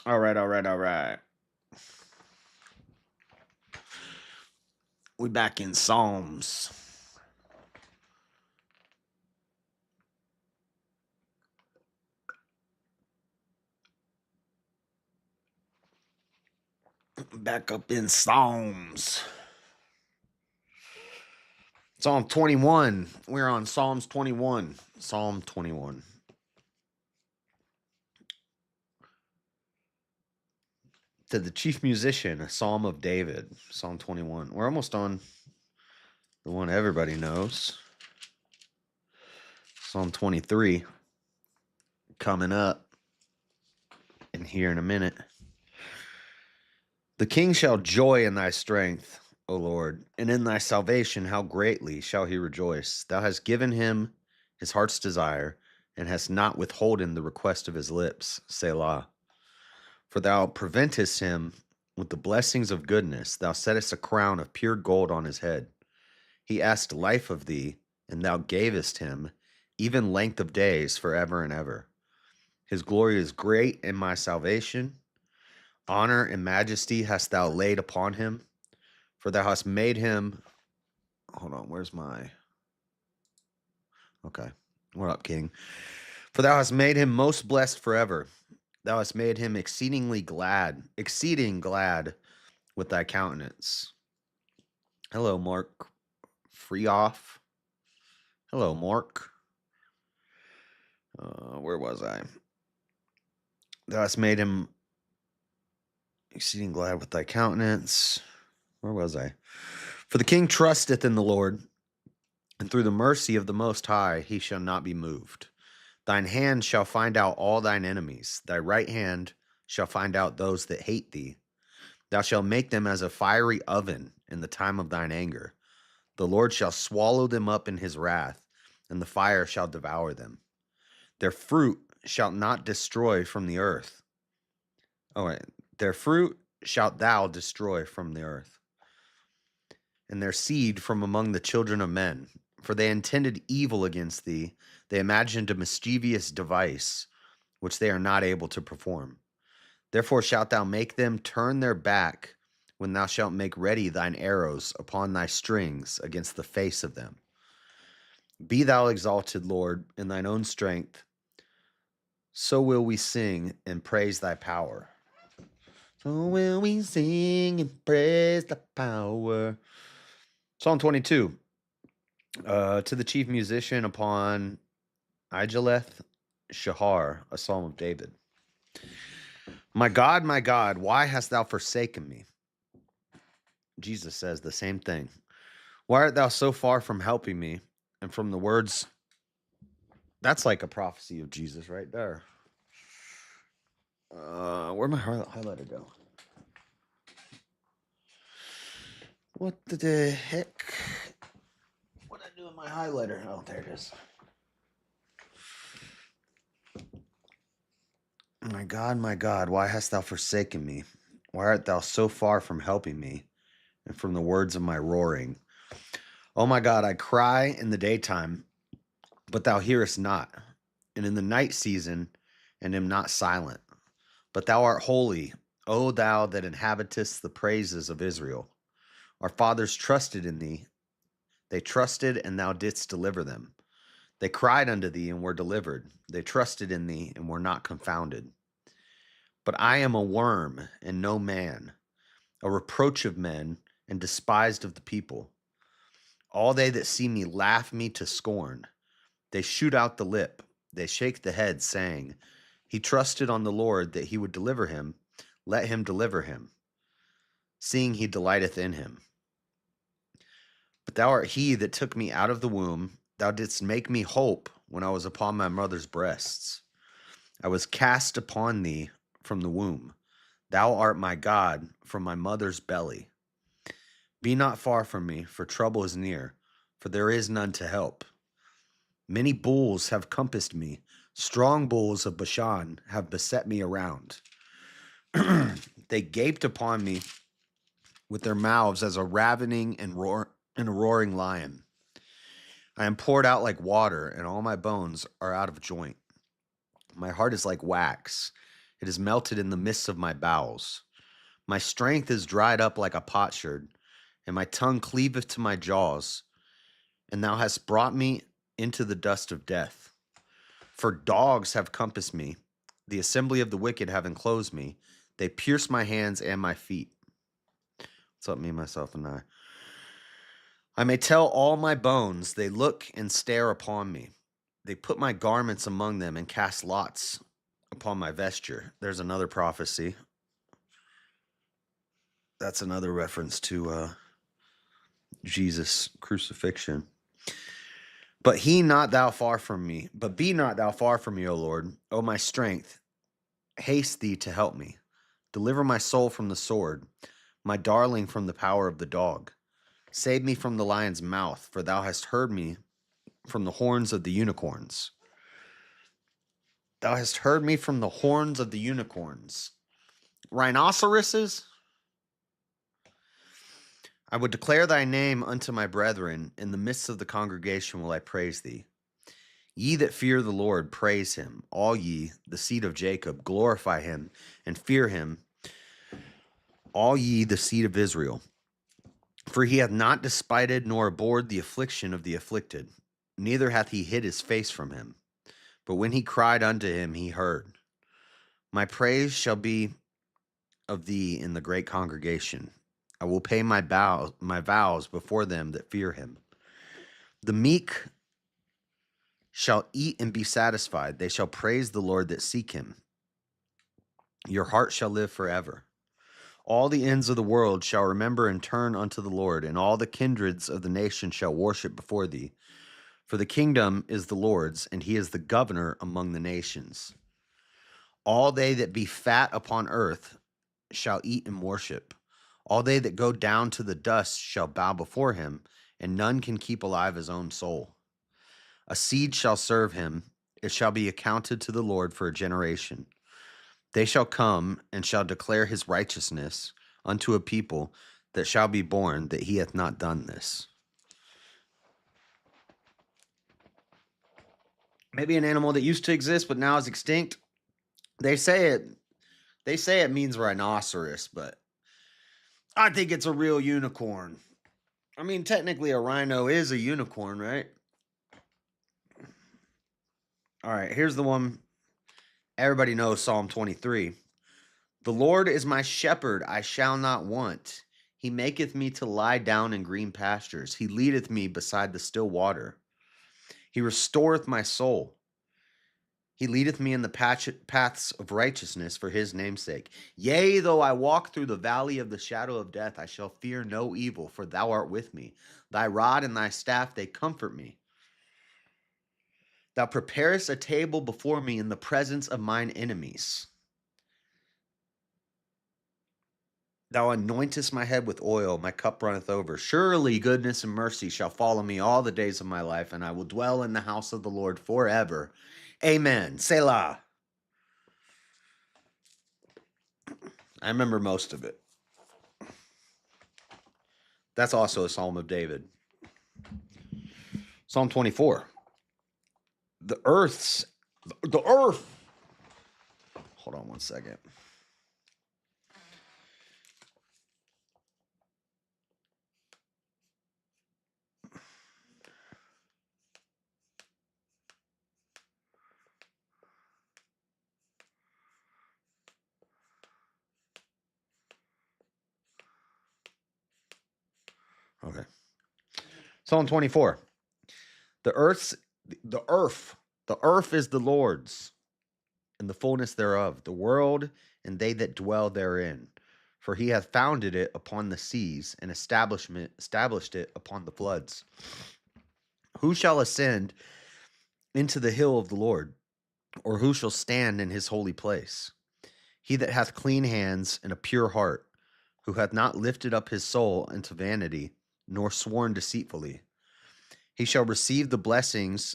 All right, all right, all right. We back in Psalms. Back up in Psalms. Psalm 21. We're on Psalms 21. Psalm 21. To the chief musician, a psalm of David. Psalm 21. We're almost on the one everybody knows. Psalm 23. Coming up in here in a minute. The king shall joy in thy strength, O Lord, and in thy salvation how greatly shall he rejoice. Thou hast given him his heart's desire, and hast not withholden the request of his lips. Selah. For thou preventest him with the blessings of goodness. Thou settest a crown of pure gold on his head. He asked life of thee, and thou gavest him even length of days forever and ever. His glory is great in my salvation. Honor and majesty hast thou laid upon him, for thou hast made him. Hold on, where's my. Okay, what up, King? For thou hast made him most blessed forever. Thou hast made him exceeding glad with thy countenance. Hello, Mark. Free off. Hello, Mark. Where was I? Thou hast made him exceeding glad with thy countenance. Where was I? For the king trusteth in the Lord, and through the mercy of the Most High he shall not be moved. Thine hand shall find out all thine enemies. Thy right hand shall find out those that hate thee. Thou shalt make them as a fiery oven in the time of thine anger. The Lord shall swallow them up in his wrath, and the fire shall devour them. Their fruit shalt not destroy from the earth. Oh, wait. Their fruit shalt thou destroy from the earth, and their seed from among the children of men. For they intended evil against thee. They imagined a mischievous device, which they are not able to perform. Therefore shalt thou make them turn their back when thou shalt make ready thine arrows upon thy strings against the face of them. Be thou exalted, Lord, in thine own strength. So will we sing and praise thy power. So will we sing and praise thy power. Psalm 22. To the chief musician upon Ijaleth Shahar, a psalm of David. My God, why hast thou forsaken me? Jesus says the same thing. Why art thou so far from helping me? And from the words, that's like a prophecy of Jesus right there. Where'd my highlighter go? What the heck? What did I do with my highlighter? Oh, there it is. My God, why hast thou forsaken me? Why art thou so far from helping me? And from the words of my roaring. Oh my God, I cry in the daytime, but thou hearest not, and in the night season, and am not silent. But thou art holy, O thou that inhabitest the praises of Israel. Our fathers trusted in thee. They trusted, and thou didst deliver them. They cried unto thee, and were delivered. They trusted in thee, and were not confounded. But I am a worm, and no man, a reproach of men, and despised of the people. All they that see me laugh me to scorn. They shoot out the lip. They shake the head, saying, He trusted on the Lord that he would deliver him. Let him deliver him, seeing he delighteth in him. But thou art he that took me out of the womb. Thou didst make me hope when I was upon my mother's breasts. I was cast upon thee from the womb. Thou art my God from my mother's belly. Be not far from me, for trouble is near, for there is none to help. Many bulls have compassed me. Strong bulls of Bashan have beset me around. They gaped upon me with their mouths as a ravening and a roaring lion. I am poured out like water, and all my bones are out of joint. My heart is like wax. It is melted in the midst of my bowels. My strength is dried up like a potsherd, and my tongue cleaveth to my jaws. And thou hast brought me into the dust of death. For dogs have compassed me, the assembly of the wicked have enclosed me. They pierce my hands and my feet. What's up, me, myself, and I? I may tell all my bones, they look and stare upon me. They put my garments among them and cast lots upon my vesture. There's another prophecy. That's another reference to Jesus' crucifixion. But be not thou far from me, O Lord, O my strength. Haste thee to help me. Deliver my soul from the sword, my darling from the power of the dog. Save me from the lion's mouth, for thou hast heard me from the horns of the unicorns. Thou hast heard me from the horns of the unicorns. Rhinoceroses? I would declare thy name unto my brethren. In the midst of the congregation will I praise thee. Ye that fear the Lord, praise him. All ye, the seed of Jacob, glorify him and fear him. All ye, the seed of Israel. For he hath not despised nor abhorred the affliction of the afflicted, neither hath he hid his face from him. But when he cried unto him, he heard. My praise shall be of thee in the great congregation. I will pay my vows before them that fear him. The meek shall eat and be satisfied. They shall praise the Lord that seek him. Your heart shall live forever. All the ends of the world shall remember and turn unto the Lord, and all the kindreds of the nations shall worship before thee. For the kingdom is the Lord's, and he is the governor among the nations. All they that be fat upon earth shall eat and worship. All they that go down to the dust shall bow before him, and none can keep alive his own soul. A seed shall serve him, it shall be accounted to the Lord for a generation. They shall come and shall declare his righteousness unto a people that shall be born, that he hath not done this. Maybe an animal that used to exist but now is extinct. They say it means rhinoceros, but I think it's a real unicorn. I mean, technically a rhino is a unicorn, right? All right, here's the one everybody knows, Psalm 23. The Lord is my shepherd, I shall not want. He maketh me to lie down in green pastures. He leadeth me beside the still water. He restoreth my soul. He leadeth me in the paths of righteousness for his name's sake. Yea, though I walk through the valley of the shadow of death, I shall fear no evil, for thou art with me. Thy rod and thy staff, they comfort me. Thou preparest a table before me in the presence of mine enemies. Thou anointest my head with oil, my cup runneth over. Surely goodness and mercy shall follow me all the days of my life, and I will dwell in the house of the Lord forever. Amen. Selah. I remember most of it. That's also a Psalm of David. Psalm 24. The earth. Hold on one second. Okay. Psalm 24. The earth is the Lord's, and the fullness thereof, the world and they that dwell therein. For he hath founded it upon the seas, and established it upon the floods. Who shall ascend into the hill of the Lord, or who shall stand in his holy place? He that hath clean hands and a pure heart, who hath not lifted up his soul unto vanity, nor sworn deceitfully. He shall receive the blessings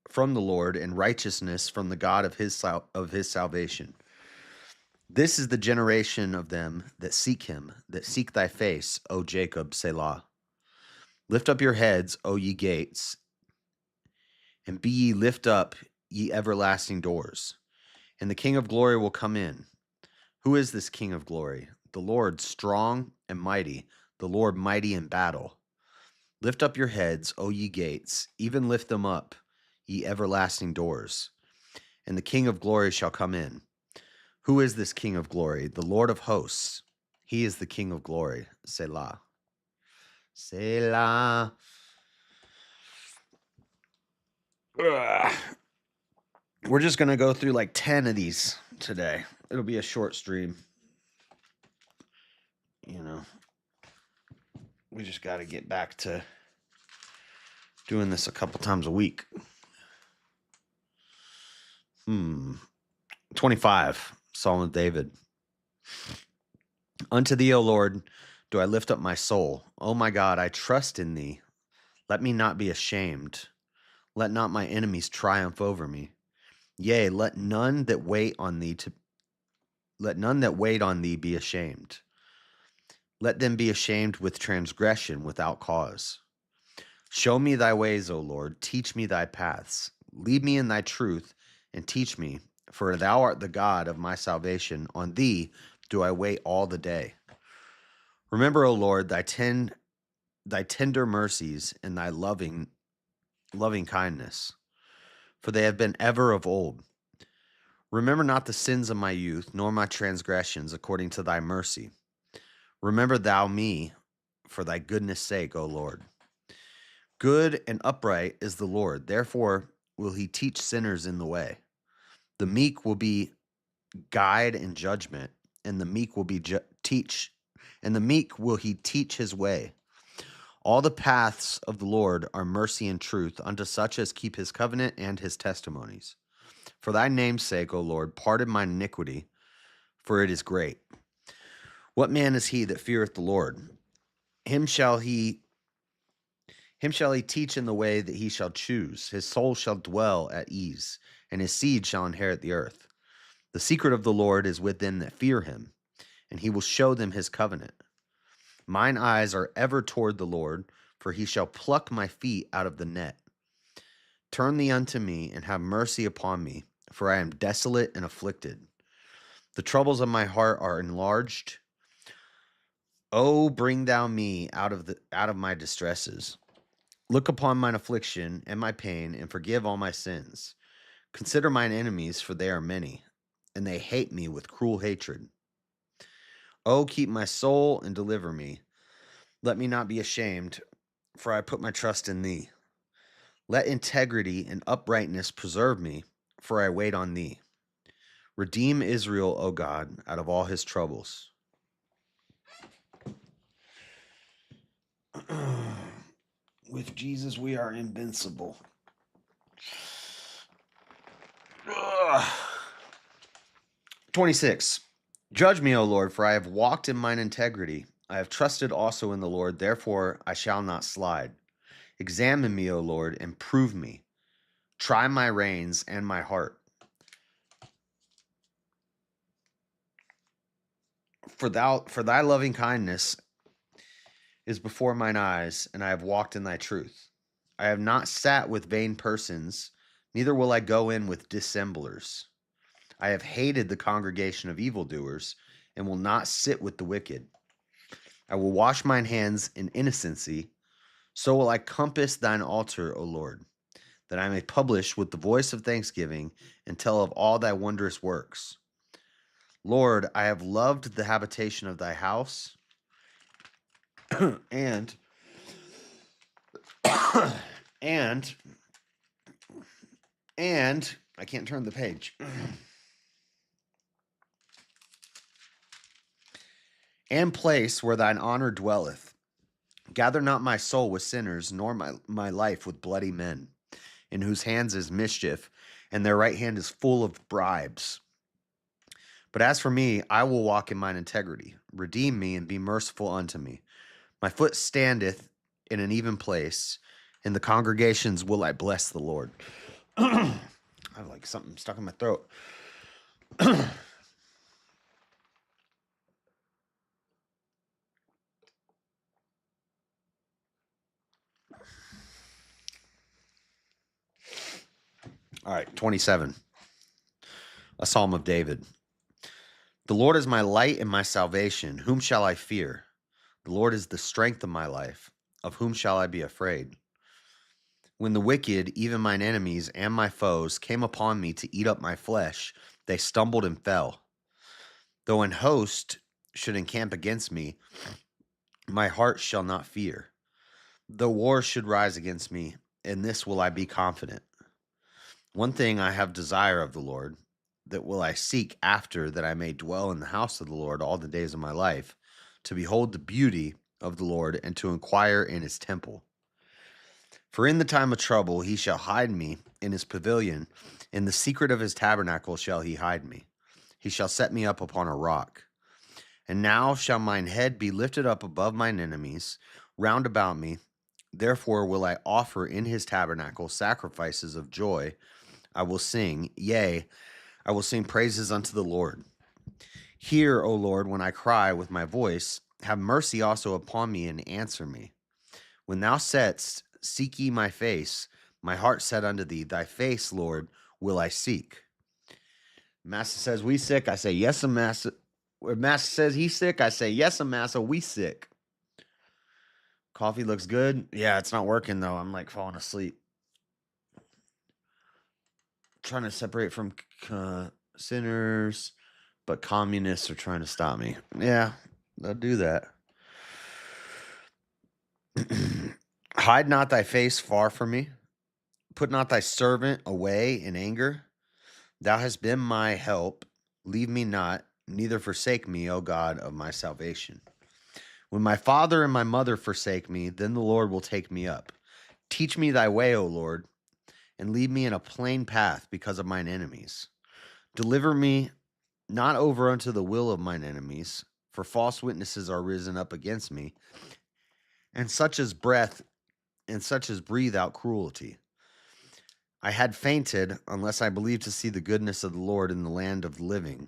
from the Lord, and righteousness from the God of his salvation. This is the generation of them that seek him, that seek thy face, O Jacob, Selah. Lift up your heads, O ye gates, and be ye lift up, ye everlasting doors, and the King of glory will come in. Who is this King of glory? The Lord strong and mighty, the Lord mighty in battle. Lift up your heads, O ye gates, even lift them up, ye everlasting doors, and the King of glory shall come in. Who is this King of glory? The Lord of hosts. He is the King of glory. Selah. Selah. Ugh. We're just going to go through like 10 of these today. It'll be a short stream. You know, we just got to get back to doing this a couple times a week. 25, Psalm of David. Unto thee, O Lord, do I lift up my soul. O my God, I trust in thee. Let me not be ashamed. Let not my enemies triumph over me. Yea, let none that wait on thee be ashamed. Let them be ashamed with transgression without cause. Show me thy ways, O Lord. Teach me thy paths. Lead me in thy truth and teach me, for thou art the God of my salvation. On thee do I wait all the day. Remember, O Lord, thy tender mercies and thy loving kindness, for they have been ever of old. Remember not the sins of my youth, nor my transgressions, according to thy mercy. Remember thou me for thy goodness' sake, O Lord. Good and upright is the Lord, therefore will he teach sinners in the way. The meek will be guide in judgment, and the meek will he teach his way. All the paths of the Lord are mercy and truth unto such as keep his covenant and his testimonies. For thy name's sake, O Lord, pardon my iniquity, for it is great. What man is he that feareth the Lord? Him shall he teach in the way that he shall choose. His soul shall dwell at ease, and his seed shall inherit the earth. The secret of the Lord is with them that fear him, and he will show them his covenant. Mine eyes are ever toward the Lord, for he shall pluck my feet out of the net. Turn thee unto me, and have mercy upon me, for I am desolate and afflicted. The troubles of my heart are enlarged. Oh, bring thou me out of my distresses. Look upon mine affliction and my pain, and forgive all my sins. Consider mine enemies, for they are many, and they hate me with cruel hatred. Oh, keep my soul and deliver me. Let me not be ashamed, for I put my trust in thee. Let integrity and uprightness preserve me, for I wait on thee. Redeem Israel, O God, out of all his troubles. With Jesus, we are invincible. 26. Judge me, O Lord, for I have walked in mine integrity. I have trusted also in the Lord, therefore I shall not slide. Examine me, O Lord, and prove me. Try my reins and my heart. For thy loving kindness is before mine eyes, and I have walked in thy truth. I have not sat with vain persons, neither will I go in with dissemblers. I have hated the congregation of evildoers, and will not sit with the wicked. I will wash mine hands in innocency, so will I compass thine altar, O Lord, that I may publish with the voice of thanksgiving and tell of all thy wondrous works. Lord, I have loved the habitation of thy house, and and I can't turn the page. And place where thine honor dwelleth. Gather not my soul with sinners, nor my life with bloody men, in whose hands is mischief, and their right hand is full of bribes. But as for me, I will walk in mine integrity. Redeem me and be merciful unto me. My foot standeth in an even place. In the congregations will I bless the Lord. I have like something stuck in my throat. All right, 27. A psalm of David. The Lord is my light and my salvation. Whom shall I fear? The Lord is the strength of my life. Of whom shall I be afraid? When the wicked, even mine enemies and my foes, came upon me to eat up my flesh, they stumbled and fell. Though an host should encamp against me, my heart shall not fear. Though war should rise against me, in this will I be confident. One thing I have desire of the Lord, that will I seek after, that I may dwell in the house of the Lord all the days of my life, to behold the beauty of the Lord and to inquire in his temple. For in the time of trouble he shall hide me in his pavilion, in the secret of his tabernacle shall he hide me. He shall set me up upon a rock. And now shall mine head be lifted up above mine enemies round about me. Therefore will I offer in his tabernacle sacrifices of joy. I will sing, yea, I will sing praises unto the Lord. Hear, O Lord, when I cry with my voice. Have mercy also upon me and answer me. When thou saidst, seek ye my face, my heart said unto thee, thy face, Lord, will I seek. Master says we sick, I say yes, Master. When Master says he's sick, I say yes, Master, we sick. Coffee looks good. Yeah, it's not working though. I'm like falling asleep. Trying to separate from sinners, but communists are trying to stop me. Yeah, they'll do that. Hide not thy face far from me. Put not thy servant away in anger. Thou hast been my help. Leave me not, neither forsake me, O God of my salvation. When my father and my mother forsake me, then the Lord will take me up. Teach me thy way, O Lord, and lead me in a plain path because of mine enemies. Deliver me not over unto the will of mine enemies, for false witnesses are risen up against me, and such as breathe out cruelty. I had fainted unless I believed to see the goodness of the Lord in the land of the living.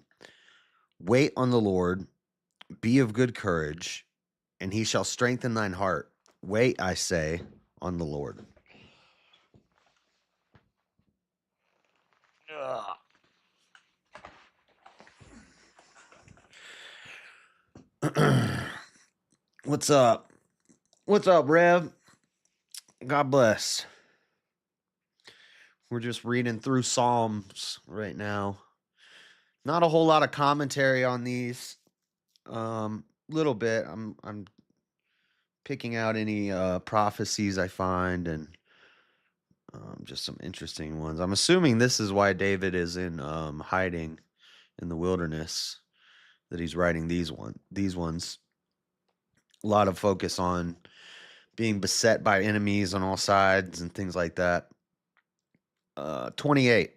Wait on the Lord, be of good courage, and he shall strengthen thine heart. Wait, I say, on the Lord. What's up? What's up, Rev? God bless. We're just reading through Psalms right now. Not a whole lot of commentary on these. Little bit. I'm picking out any prophecies I find and just some interesting ones. I'm assuming this is why David is in hiding in the wilderness, that he's writing these ones. A lot of focus on being beset by enemies on all sides and things like that. 28.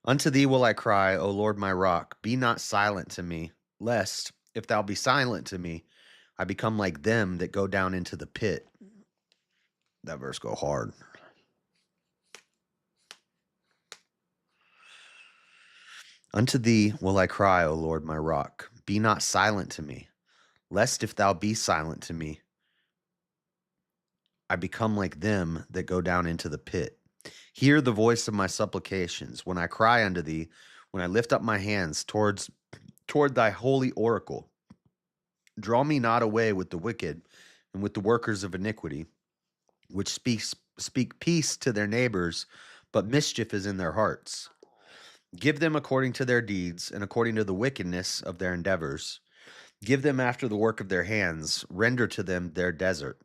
Unto thee will I cry, O Lord my rock. Be not silent to me, lest, if thou be silent to me, I become like them that go down into the pit. That verse go hard. Unto thee will I cry, O Lord my rock. Be not silent to me, lest if thou be silent to me, I become like them that go down into the pit. Hear the voice of my supplications when I cry unto thee, when I lift up my hands toward thy holy oracle. Draw me not away with the wicked and with the workers of iniquity, which speak peace to their neighbors, but mischief is in their hearts. Give them according to their deeds and according to the wickedness of their endeavors. Give them after the work of their hands. Render to them their desert.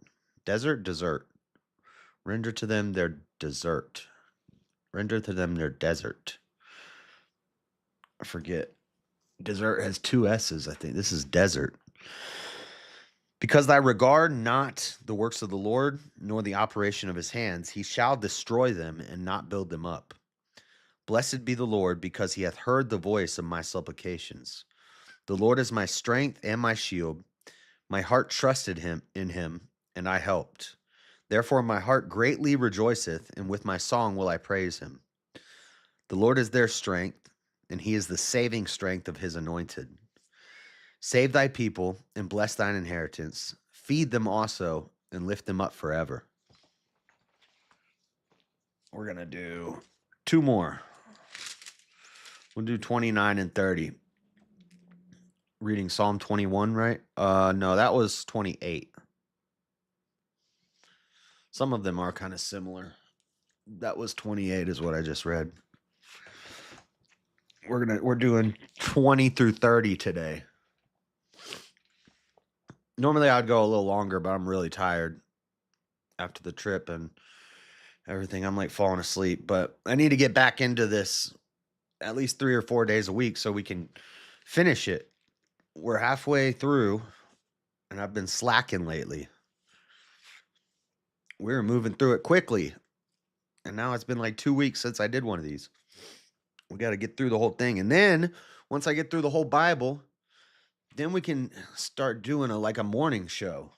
Desert. Render to them their desert. Render to them their desert. I forget. Desert has two S's, I think. This is desert. Because thy regard not the works of the Lord, nor the operation of his hands, he shall destroy them and not build them up. Blessed be the Lord, because he hath heard the voice of my supplications. The Lord is my strength and my shield. My heart trusted in him, and I helped. Therefore my heart greatly rejoiceth, and with my song will I praise him. The Lord is their strength, and he is the saving strength of his anointed. Save thy people, and bless thine inheritance. Feed them also, and lift them up forever. We're going to do two more. We'll do 29 and 30. Reading Psalm 21, right? No, that was 28. Some of them are kind of similar. That was 28 is what I just read. We're doing 20 through 30 today. Normally I'd go a little longer, but I'm really tired after the trip and everything. I'm like falling asleep, but I need to get back into this at least 3 or 4 days a week so we can finish it. We're halfway through and I've been slacking lately. We're moving through it quickly. And now it's been like 2 weeks since I did one of these. We got to get through the whole thing. And then once I get through the whole Bible, then we can start doing a morning show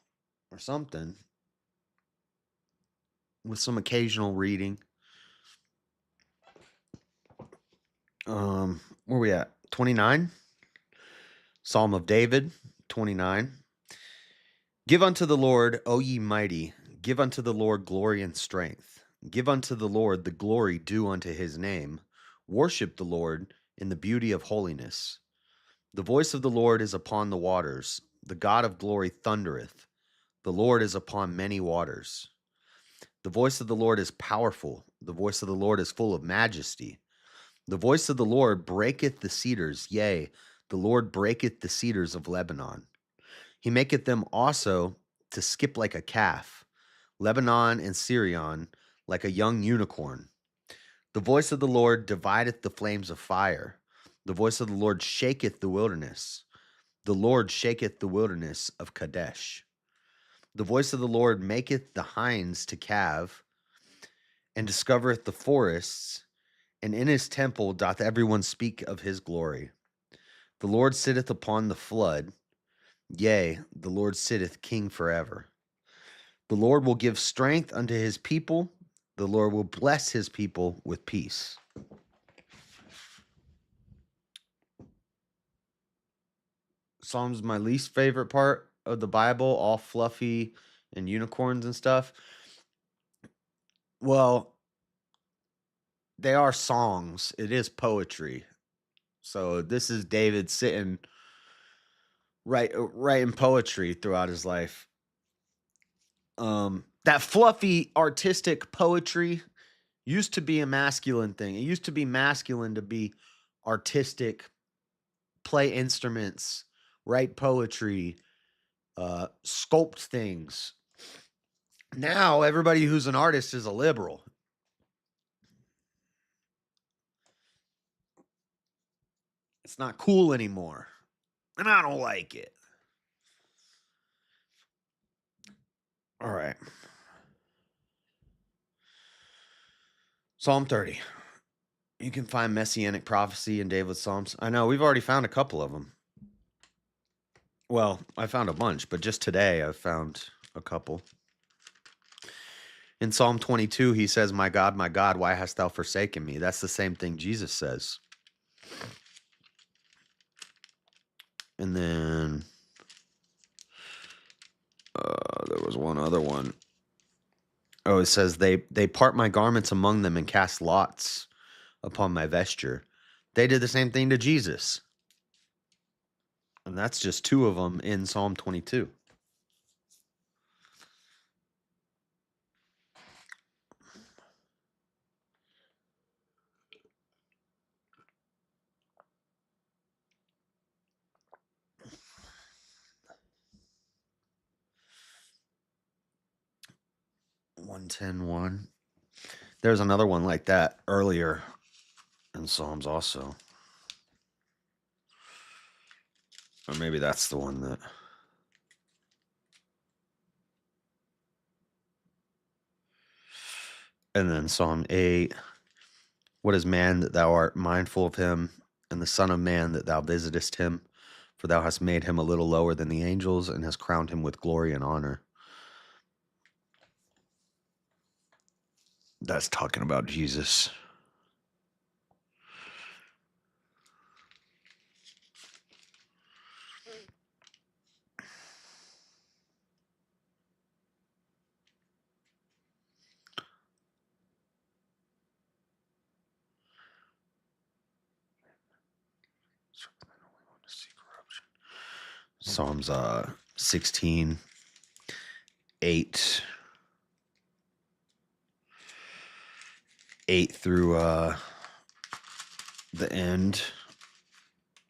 or something with some occasional reading. Where we at? 29. Psalm of David, 29. Give unto the Lord, O ye mighty, give unto the Lord glory and strength. Give unto the Lord the glory due unto his name. Worship the Lord in the beauty of holiness. The voice of the Lord is upon the waters. The God of glory thundereth. The Lord is upon many waters. The voice of the Lord is powerful. The voice of the Lord is full of majesty. The voice of the Lord breaketh the cedars. Yea, the Lord breaketh the cedars of Lebanon. He maketh them also to skip like a calf, Lebanon and Syrian like a young unicorn. The voice of the Lord divideth the flames of fire. The voice of the Lord shaketh the wilderness. The Lord shaketh the wilderness of Kadesh. The voice of the Lord maketh the hinds to calve, and discovereth the forests, and in his temple doth everyone speak of his glory. The Lord sitteth upon the flood, yea, the Lord sitteth king forever. The Lord will give strength unto his people, the Lord will bless his people with peace. Psalms my least favorite part of the Bible, all fluffy and unicorns and stuff. Well, they are songs. It is poetry. So this is David sitting writing poetry throughout his life. That fluffy artistic poetry used to be a masculine thing. It used to be masculine to be artistic, play instruments, write poetry, sculpt things. Now everybody who's an artist is a liberal. It's not cool anymore. And I don't like it. All right. Psalm 30. You can find messianic prophecy in David's Psalms. I know, we've already found a couple of them. Well, I found a bunch, but just today I've found a couple. In Psalm 22, he says, my God, why hast thou forsaken me? That's the same thing Jesus says. And then there was one other one. Oh, it says, they part my garments among them and cast lots upon my vesture. They did the same thing to Jesus. And that's just two of them in Psalm 22. One. There's another one like that earlier in Psalms also. Or maybe that's the one that... And then Psalm 8. What is man that thou art mindful of him, and the son of man that thou visitest him? For thou hast made him a little lower than the angels, and hast crowned him with glory and honor. That's talking about Jesus. Psalms 16, 8, 8 through the end.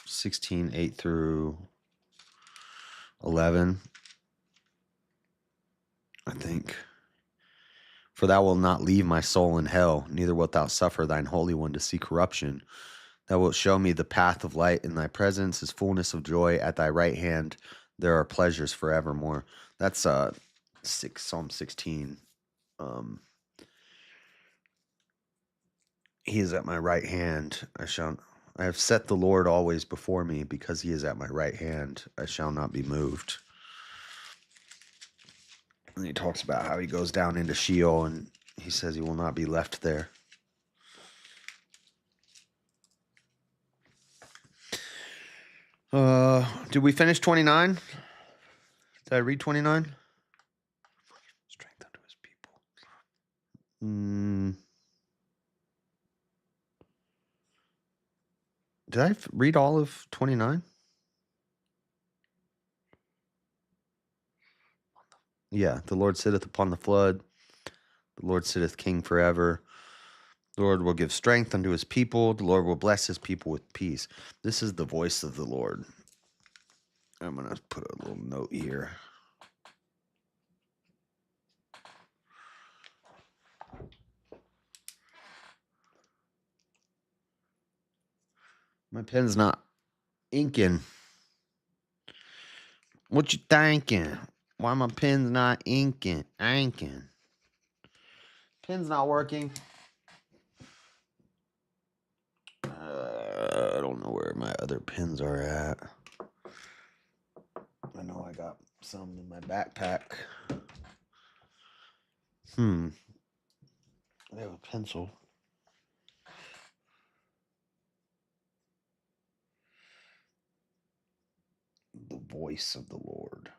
16, 8 through 11, I think. For thou wilt not leave my soul in hell, neither wilt thou suffer thine Holy One to see corruption. Thou wilt show me the path of light. In thy presence is fullness of joy. At thy right hand there are pleasures forevermore. That's Psalm 16. He is at my right hand. I have set the Lord always before me, because he is at my right hand. I shall not be moved. And he talks about how he goes down into Sheol, and he says he will not be left there. Did we finish 29? Did I read 29? Strength unto his people. Did I read all of 29? Yeah, the Lord sitteth upon the flood. The Lord sitteth king forever. The Lord will give strength unto his people. The Lord will bless his people with peace. This is the voice of the Lord. I'm going to put a little note here. My pen's not inking. What you thinking? Why my pen's not inking? Pen's not working. I don't know where my other pens are at. I know I got some in my backpack. I have a pencil. The voice of the Lord.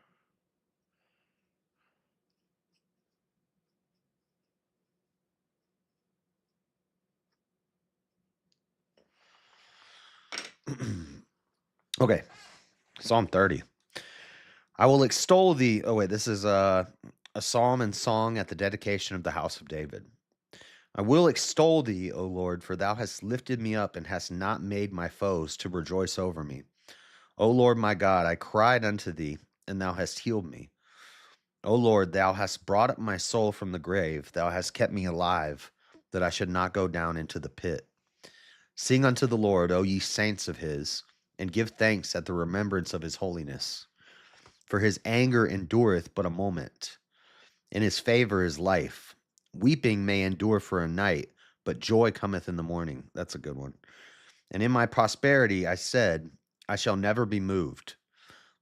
Okay, Psalm 30. I will extol thee. Oh, wait, this is a psalm and song at the dedication of the house of David. I will extol thee, O Lord, for thou hast lifted me up and hast not made my foes to rejoice over me. O Lord my God, I cried unto thee, and thou hast healed me. O Lord, thou hast brought up my soul from the grave. Thou hast kept me alive, that I should not go down into the pit. Sing unto the Lord, O ye saints of his, and give thanks at the remembrance of his holiness. For his anger endureth but a moment, and his favor is life. Weeping may endure for a night, but joy cometh in the morning. That's a good one. And in my prosperity I said, I shall never be moved.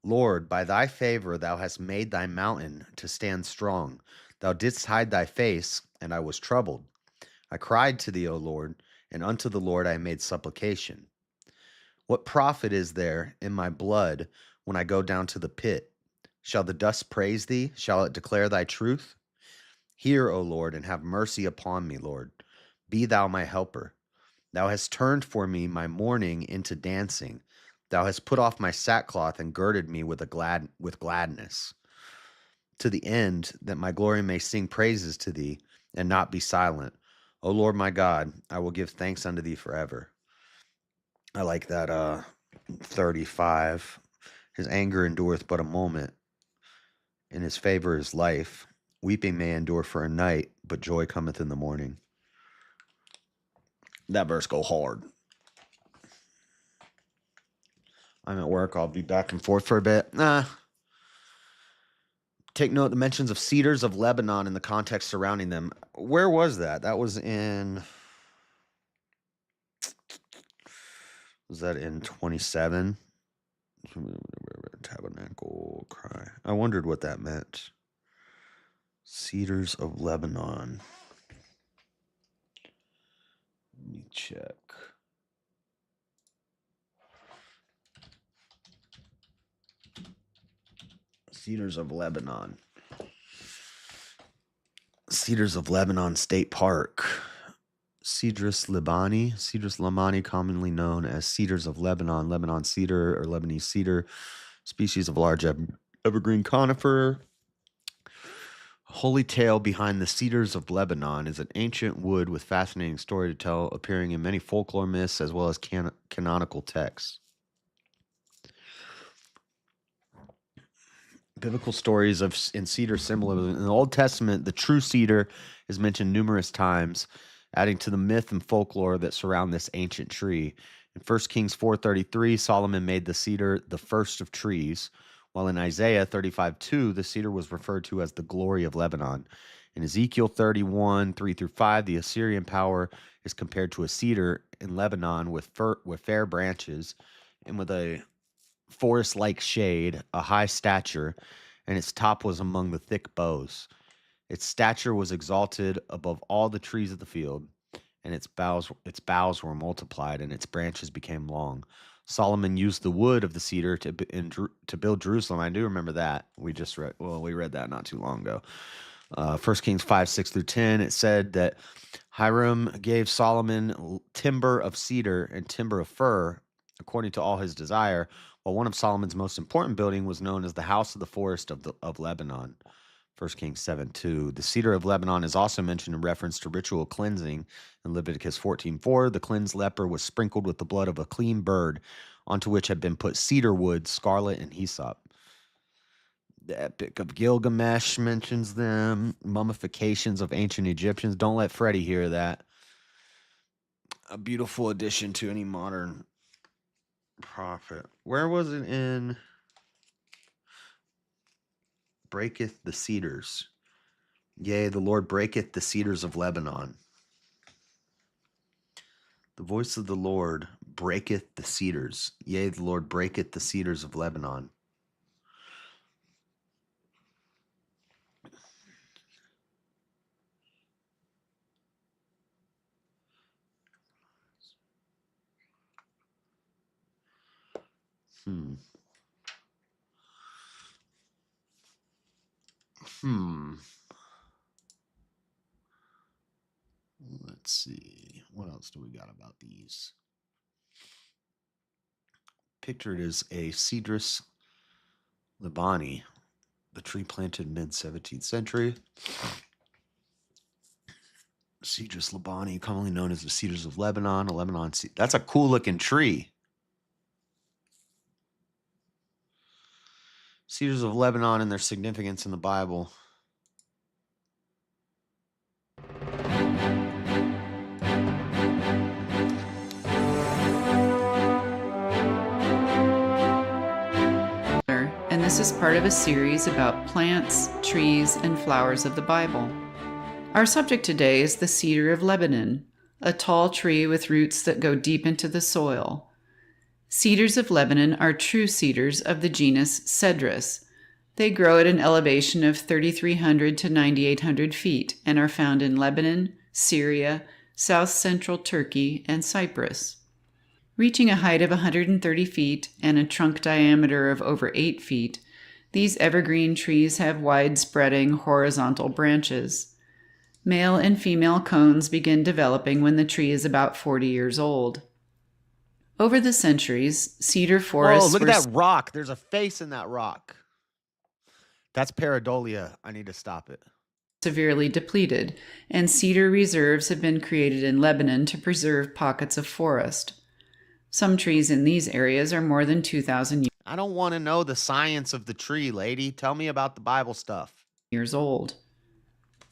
Lord, by thy favor thou hast made thy mountain to stand strong. Thou didst hide thy face, and I was troubled. I cried to thee, O Lord, and unto the Lord I made supplication. What profit is there in my blood when I go down to the pit? Shall the dust praise thee? Shall it declare thy truth? Hear, O Lord, and have mercy upon me, Lord. Be thou my helper. Thou hast turned for me my mourning into dancing. Thou hast put off my sackcloth and girded me with gladness, to the end that my glory may sing praises to thee and not be silent. O Lord my God, I will give thanks unto thee forever. I like that 35. His anger endureth but a moment, and his favor is life. Weeping may endure for a night, but joy cometh in the morning. That verse go hard. I'm at work. I'll be back and forth for a bit. Take note the mentions of cedars of Lebanon in the context surrounding them. Where was that? That was in... Was that in 27? Tabernacle cry. I wondered what that meant. Cedars of Lebanon. Let me check. Cedars of Lebanon. Cedars of Lebanon State Park. Cedrus Lamani, commonly known as Cedars of Lebanon, Lebanon cedar or Lebanese cedar, Species of large evergreen conifer. Holy tale behind the cedars of Lebanon is an ancient wood with fascinating story to tell, appearing in many folklore myths as well as canonical texts. Biblical stories in cedar symbolism. In the Old Testament, the true cedar is mentioned numerous times, adding to the myth and folklore that surround this ancient tree. In 1 Kings 4:33, Solomon made the cedar the first of trees, while in Isaiah 35:2, the cedar was referred to as the glory of Lebanon. In Ezekiel 31:3-5, the Assyrian power is compared to a cedar in Lebanon with fair branches and with a forest-like shade, a high stature, and its top was among the thick boughs. Its stature was exalted above all the trees of the field, and its boughs were multiplied, and its branches became long. Solomon used the wood of the cedar to build Jerusalem. I do remember that. We read that not too long ago. 1 Kings 5:6-10, it said that Hiram gave Solomon timber of cedar and timber of fir, according to all his desire, while one of Solomon's most important building was known as the House of the Forest of Lebanon. 1 Kings 7:2. The cedar of Lebanon is also mentioned in reference to ritual cleansing in Leviticus 14:4. The cleansed leper was sprinkled with the blood of a clean bird, onto which had been put cedar wood, scarlet, and hyssop. The Epic of Gilgamesh mentions them. Mummifications of ancient Egyptians. Don't let Freddie hear that. A beautiful addition to any modern prophet. Where was it in breaketh the cedars? Yea, the Lord breaketh the cedars of Lebanon. The voice of the Lord breaketh the cedars. Yea, the Lord breaketh the cedars of Lebanon. Hmm. Let's see. What else do we got about these? Pictured as a Cedrus libani, the tree planted mid-17th century. Cedrus libani, commonly known as the cedars of Lebanon, a Lebanon cedar. That's a cool looking tree. Cedars of Lebanon and their significance in the Bible. And this is part of a series about plants, trees, and flowers of the Bible. Our subject today is the cedar of Lebanon, a tall tree with roots that go deep into the soil. Cedars of Lebanon are true cedars of the genus Cedrus. They grow at an elevation of 3,300 to 9,800 feet and are found in Lebanon, Syria, south-central Turkey, and Cyprus. Reaching a height of 130 feet and a trunk diameter of over 8 feet, these evergreen trees have wide-spreading horizontal branches. Male and female cones begin developing when the tree is about 40 years old. Over the centuries, cedar forests Whoa, look at that rock. There's a face in that rock. That's pareidolia. I need to stop it. Severely depleted, and cedar reserves have been created in Lebanon to preserve pockets of forest. Some trees in these areas are more than 2,000 I don't want to know the science of the tree, lady. Tell me about the Bible stuff. years old.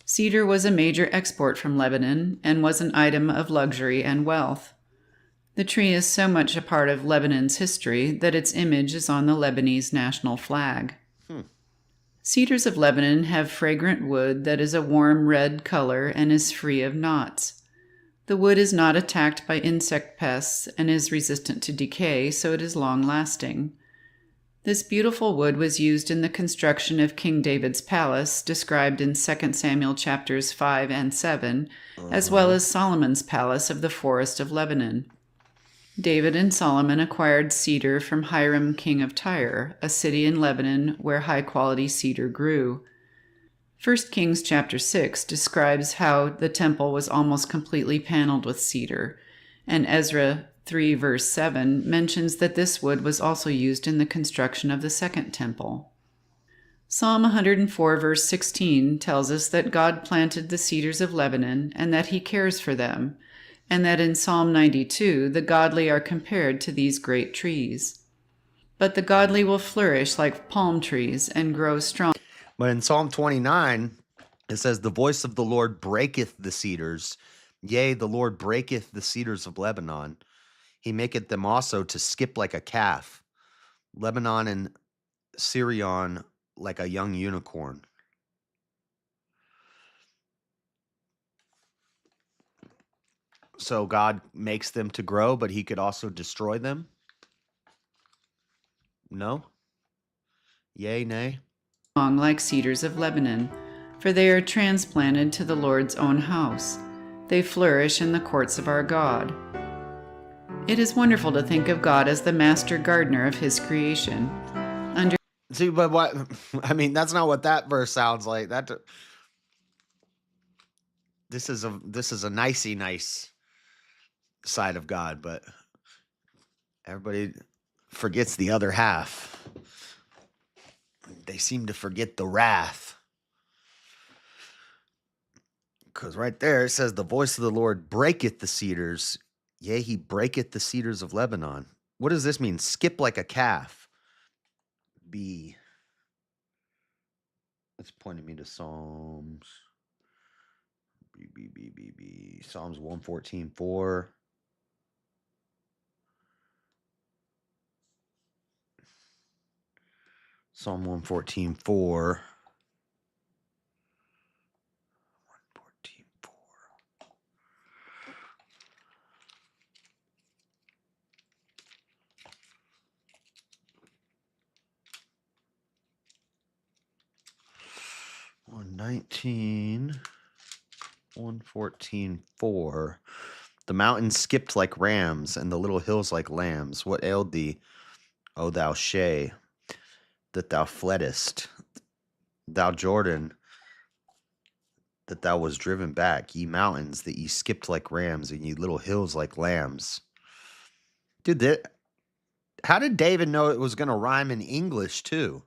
Cedar was a major export from Lebanon and was an item of luxury and wealth. The tree is so much a part of Lebanon's history that its image is on the Lebanese national flag. Cedars of Lebanon have fragrant wood that is a warm red color and is free of knots. The wood is not attacked by insect pests and is resistant to decay, so it is long-lasting. This beautiful wood was used in the construction of King David's palace, described in 2 Samuel chapters 5 and 7, as well as Solomon's palace of the Forest of Lebanon. David and Solomon acquired cedar from Hiram, king of Tyre, a city in Lebanon where high-quality cedar grew. 1 Kings chapter 6 describes how the temple was almost completely paneled with cedar, and Ezra 3, verse 7 mentions that this wood was also used in the construction of the second temple. Psalm 104, verse 16 tells us that God planted the cedars of Lebanon and that he cares for them, and that in Psalm 92, the godly are compared to these great trees. But the godly will flourish like palm trees and grow strong. But in Psalm 29, it says, "The voice of the Lord breaketh the cedars. Yea, the Lord breaketh the cedars of Lebanon. He maketh them also to skip like a calf. Lebanon and Syrian like a young unicorn." So God makes them to grow, but he could also destroy them? No? Yea, nay? Like cedars of Lebanon, for they are transplanted to the Lord's own house. They flourish in the courts of our God. It is wonderful to think of God as the master gardener of his creation. See, but what I mean, that's not what that verse sounds like. This is a nicey nice side of God, but everybody forgets the other half. They seem to forget the wrath. Because right there it says, "The voice of the Lord breaketh the cedars. Yea, he breaketh the cedars of Lebanon." What does this mean? Skip like a calf. B. It's pointing me to Psalms. Psalms 114:4. Psalm 114:4. 114:4. On 114:4. The mountains skipped like rams, and the little hills like lambs. What ailed thee, O thou Shay, that thou fleddest? Thou Jordan, that thou was driven back, ye mountains, that ye skipped like rams, and ye little hills like lambs. Dude, how did David know it was going to rhyme in English, too?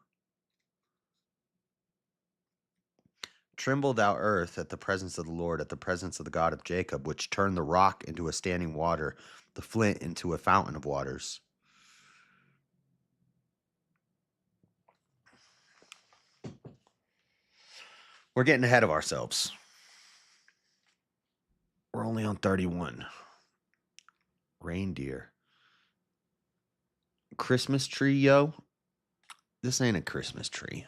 Tremble, thou earth, at the presence of the Lord, at the presence of the God of Jacob, which turned the rock into a standing water, the flint into a fountain of waters. We're getting ahead of ourselves. We're only on 31. Reindeer. Christmas tree, yo? This ain't a Christmas tree.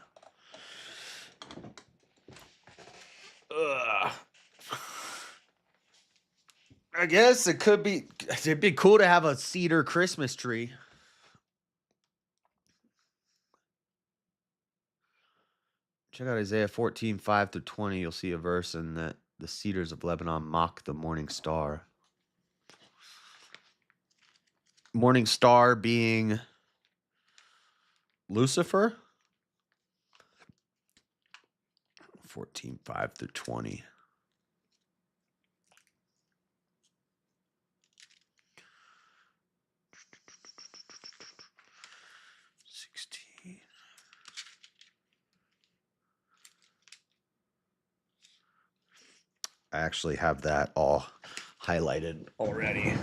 Ugh. I guess it'd be cool to have a cedar Christmas tree. Check out Isaiah 14:5-20. You'll see a verse in that the cedars of Lebanon mock the morning star. Morning star being Lucifer. 14:5-20. I actually have that all highlighted already.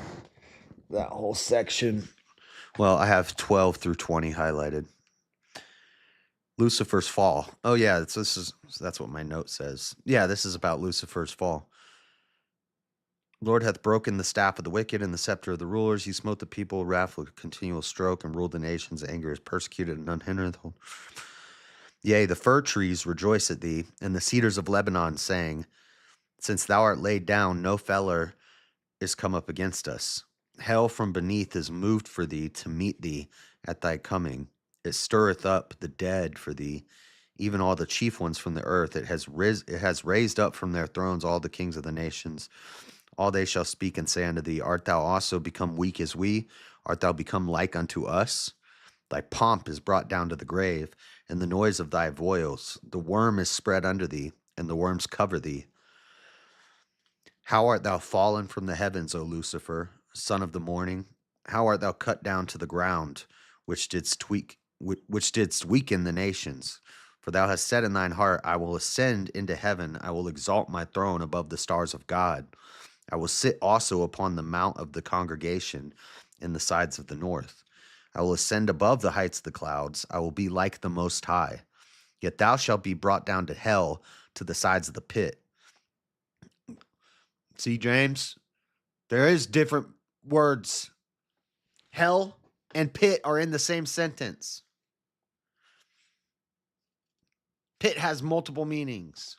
That whole section. Well, I have 12-20 highlighted. Lucifer's fall. Oh yeah, that's what my note says. Yeah, this is about Lucifer's fall. Lord hath broken the staff of the wicked and the scepter of the rulers. He smote the people, wrath with continual stroke, and ruled the nations. Anger is persecuted, and none hindereth. Yea, the fir trees rejoice at thee, and the cedars of Lebanon, saying, Since thou art laid down, no feller is come up against us. Hell from beneath is moved for thee to meet thee at thy coming. It stirreth up the dead for thee, even all the chief ones from the earth. It has raised up from their thrones all the kings of the nations. All they shall speak and say unto thee, Art thou also become weak as we? Art thou become like unto us? Thy pomp is brought down to the grave, and the noise of thy voils. The worm is spread under thee, and the worms cover thee. How art thou fallen from the heavens, O Lucifer, son of the morning? How art thou cut down to the ground, which didst weaken the nations? For thou hast said in thine heart, I will ascend into heaven, I will exalt my throne above the stars of God. I will sit also upon the mount of the congregation in the sides of the north. I will ascend above the heights of the clouds, I will be like the Most High. Yet thou shalt be brought down to hell, to the sides of the pit. See, James, there is different words. Hell and pit are in the same sentence. Pit has multiple meanings.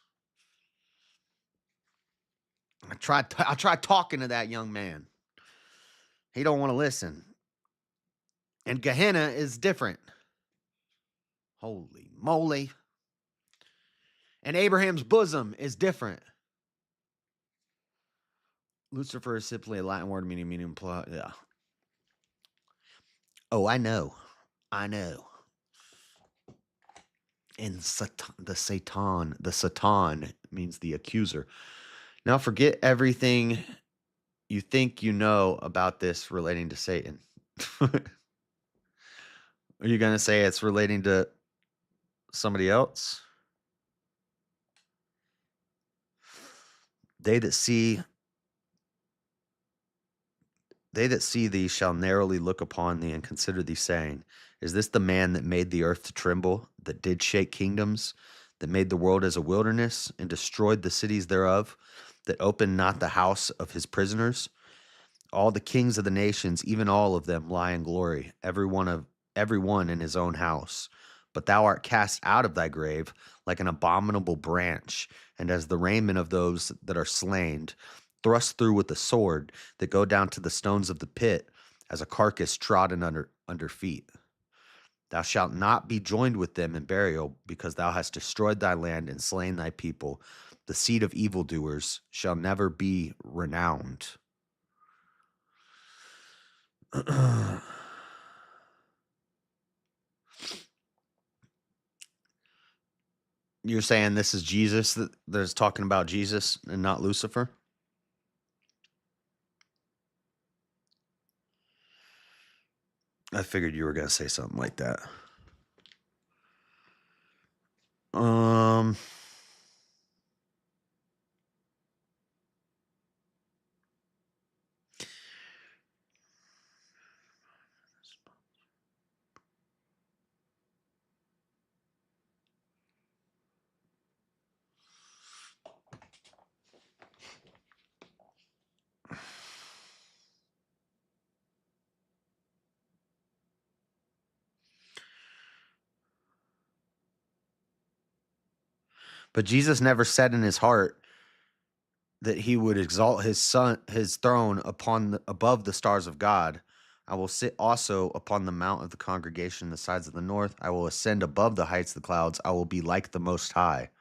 I tried talking to that young man. He don't want to listen. And Gehenna is different. Holy moly. And Abraham's bosom is different. Lucifer is simply a Latin word meaning yeah. Oh, I know. And the Satan means the accuser. Now forget everything you think you know about this relating to Satan. Are you going to say it's relating to somebody else? They that see thee shall narrowly look upon thee and consider thee, saying, is this the man that made the earth to tremble, that did shake kingdoms, that made the world as a wilderness, and destroyed the cities thereof, that opened not the house of his prisoners? All the kings of the nations, even all of them, lie in glory, every one in his own house. But thou art cast out of thy grave like an abominable branch, and as the raiment of those that are slain, thrust through with the sword, that go down to the stones of the pit, as a carcass trodden under feet. Thou shalt not be joined with them in burial, because thou hast destroyed thy land and slain thy people. The seed of evildoers shall never be renowned. You're saying this is Jesus that's talking about Jesus and not Lucifer? I figured you were going to say something like that. Um, but Jesus never said in his heart that he would exalt his throne above the stars of God. I will sit also upon the mount of the congregation in the sides of the north. I will ascend above the heights of the clouds. I will be like the Most High.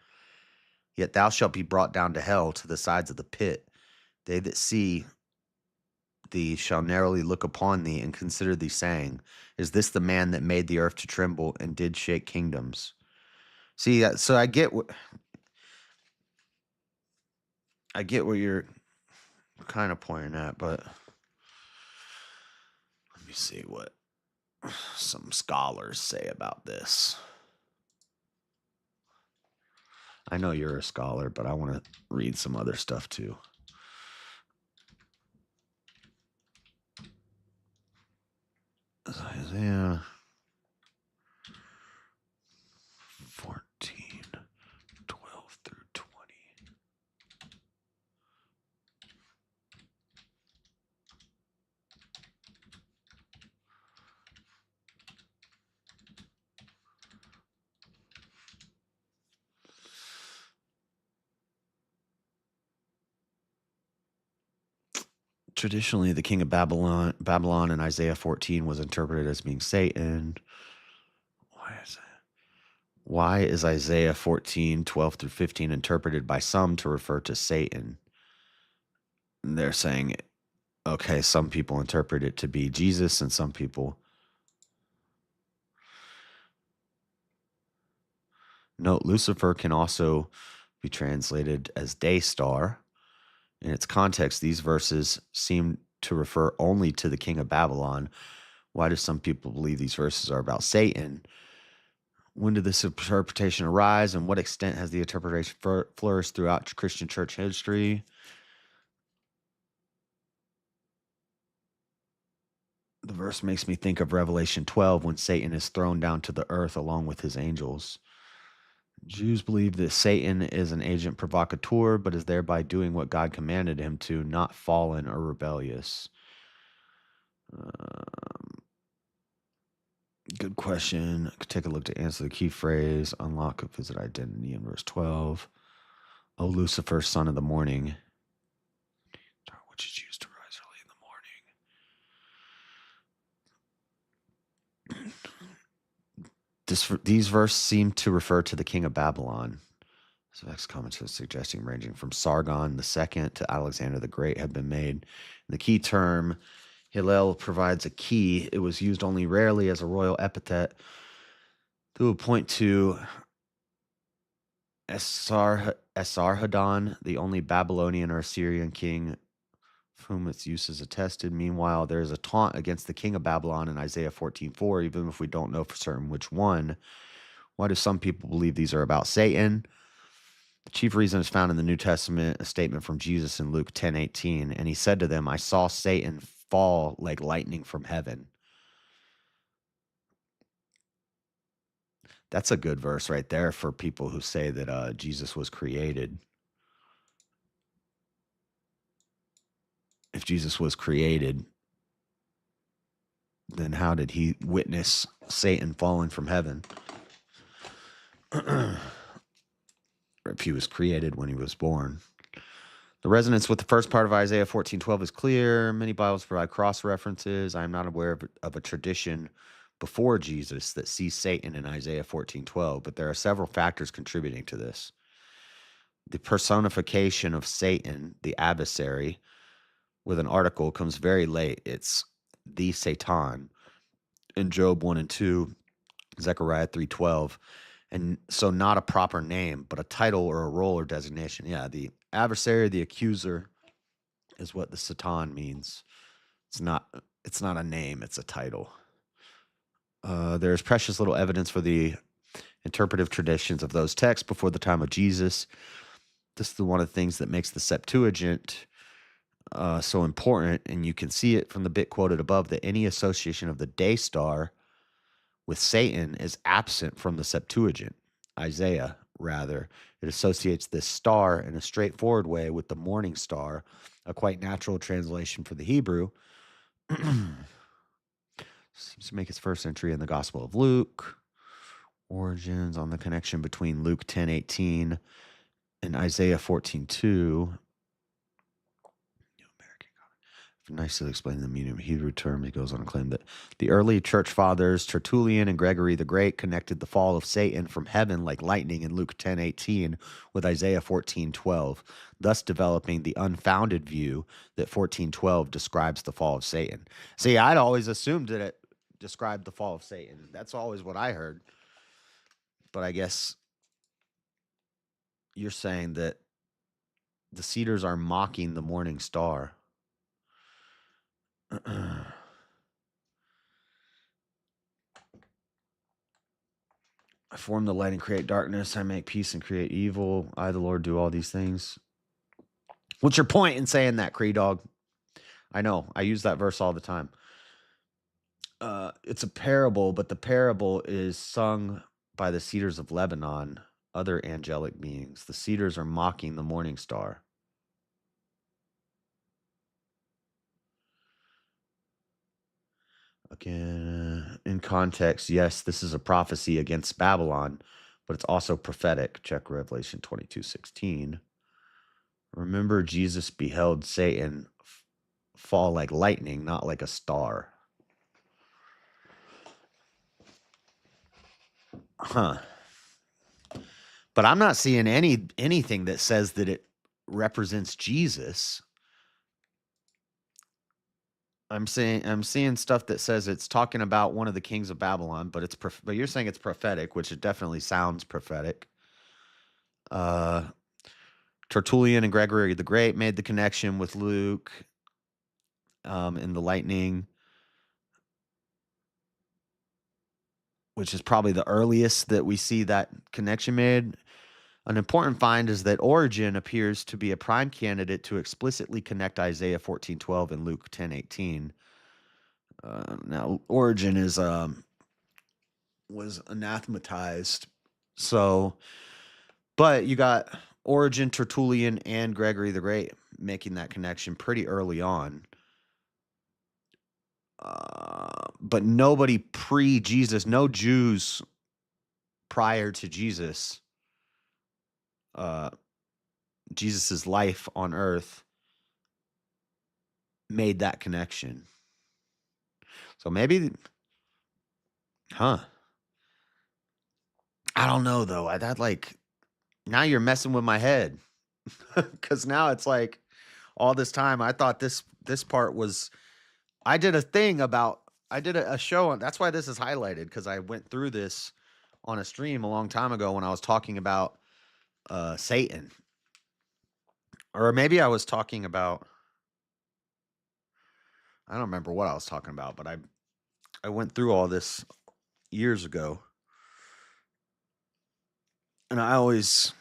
Yet thou shalt be brought down to hell, to the sides of the pit. They that see thee shall narrowly look upon thee and consider thee, saying, is this the man that made the earth to tremble and did shake kingdoms? See, so I get what you're kind of pointing at, but let me see what some scholars say about this. I know you're a scholar, but I want to read some other stuff too. Isaiah 14, 12 through 20. Traditionally, the king of Babylon in Isaiah 14 was interpreted as being Satan. Why is Isaiah 14, 12 through 15 interpreted by some to refer to Satan? They're saying, okay, some people interpret it to be Jesus and some people. Note, Lucifer can also be translated as day star. In its context, these verses seem to refer only to the king of Babylon? Why do some people believe these verses are about Satan? When did this interpretation arise, and what extent has the interpretation flourished throughout Christian church history? The verse makes me think of Revelation 12 when Satan is thrown down to the earth along with his angels. Jews believe that Satan is an agent provocateur, but is thereby doing what God commanded him to, not fallen or rebellious. Good question. I could take a look to answer the key phrase, unlock a visit identity in verse 12. O Lucifer, son of the morning, which is used to rise early in the morning. These verses seem to refer to the king of Babylon. So next comments are suggesting ranging from Sargon II to Alexander the Great have been made. The key term, Hillel, provides a key. It was used only rarely as a royal epithet to point to Esarhaddon, the only Babylonian or Assyrian king of whom its use is attested. Meanwhile, there is a taunt against the king of Babylon in Isaiah 14:4, even if we don't know for certain which one. Why do some people believe these are about Satan? The chief reason is found in the New Testament, a statement from Jesus in Luke 10:18, and he said to them, I saw Satan fall like lightning from heaven. That's a good verse right there for people who say that Jesus was created. If Jesus was created, then how did he witness Satan falling from heaven? Or if he was created when he was born. The resonance with the first part of Isaiah 14:12 is clear. Many Bibles provide cross references. I am not aware of a tradition before Jesus that sees Satan in Isaiah 14:12, but there are several factors contributing to this. The personification of Satan, the adversary, with an article comes very late. It's the Satan in Job 1 and 2, Zechariah 3:12. And so not a proper name, but a title or a role or designation. Yeah, the adversary, the accuser is what the Satan means. It's not a name, it's a title. There's precious little evidence for the interpretive traditions of those texts before the time of Jesus. This is one of the things that makes the Septuagint so important, and you can see it from the bit quoted above that any association of the day star with Satan is absent from the Septuagint. Isaiah, rather, it associates this star in a straightforward way with the morning star, a quite natural translation for the Hebrew. Seems to make its first entry in the Gospel of Luke. Origins on the connection between Luke 10:18 and Isaiah 14:2. Nicely explaining the meaning of a Hebrew term, he goes on to claim that the early church fathers, Tertullian and Gregory the Great, connected the fall of Satan from heaven like lightning in Luke 10:18 with Isaiah 14:12, thus developing the unfounded view that 14:12 describes the fall of Satan. See, I'd always assumed that it described the fall of Satan. That's always what I heard. But I guess you're saying that the cedars are mocking the morning star. I form the light and create darkness. I make peace and create evil. I, the Lord, do all these things. What's your point in saying that, Cree Dog? I know. I use that verse all the time. It's a parable, but the parable is sung by the cedars of Lebanon, other angelic beings. The cedars are mocking the morning star. Again, in context, yes, this is a prophecy against Babylon, but it's also prophetic. Check Revelation 22:16. Remember, Jesus beheld Satan fall like lightning, not like a star. Huh. But I'm not seeing anything that says that it represents Jesus. I'm seeing stuff that says it's talking about one of the kings of Babylon, but but you're saying it's prophetic, which it definitely sounds prophetic. Tertullian and Gregory the Great made the connection with Luke. in the lightning, which is probably the earliest that we see that connection made. An important find is that Origen appears to be a prime candidate to explicitly connect Isaiah 14:12 and Luke 10:18. Now, Origen was anathematized, so but you got Origen, Tertullian, and Gregory the Great making that connection pretty early on. But nobody pre-Jesus, no Jews prior to Jesus, Jesus's life on earth, made that connection. So maybe, huh? I don't know though. That like now you're messing with my head because now it's like all this time I thought this part was. I did a thing about. I did a show on. That's why this is highlighted because I went through this on a stream a long time ago when I was talking about Satan, or maybe I was talking about. I don't remember what I was talking about, but I went through all this years ago, and I always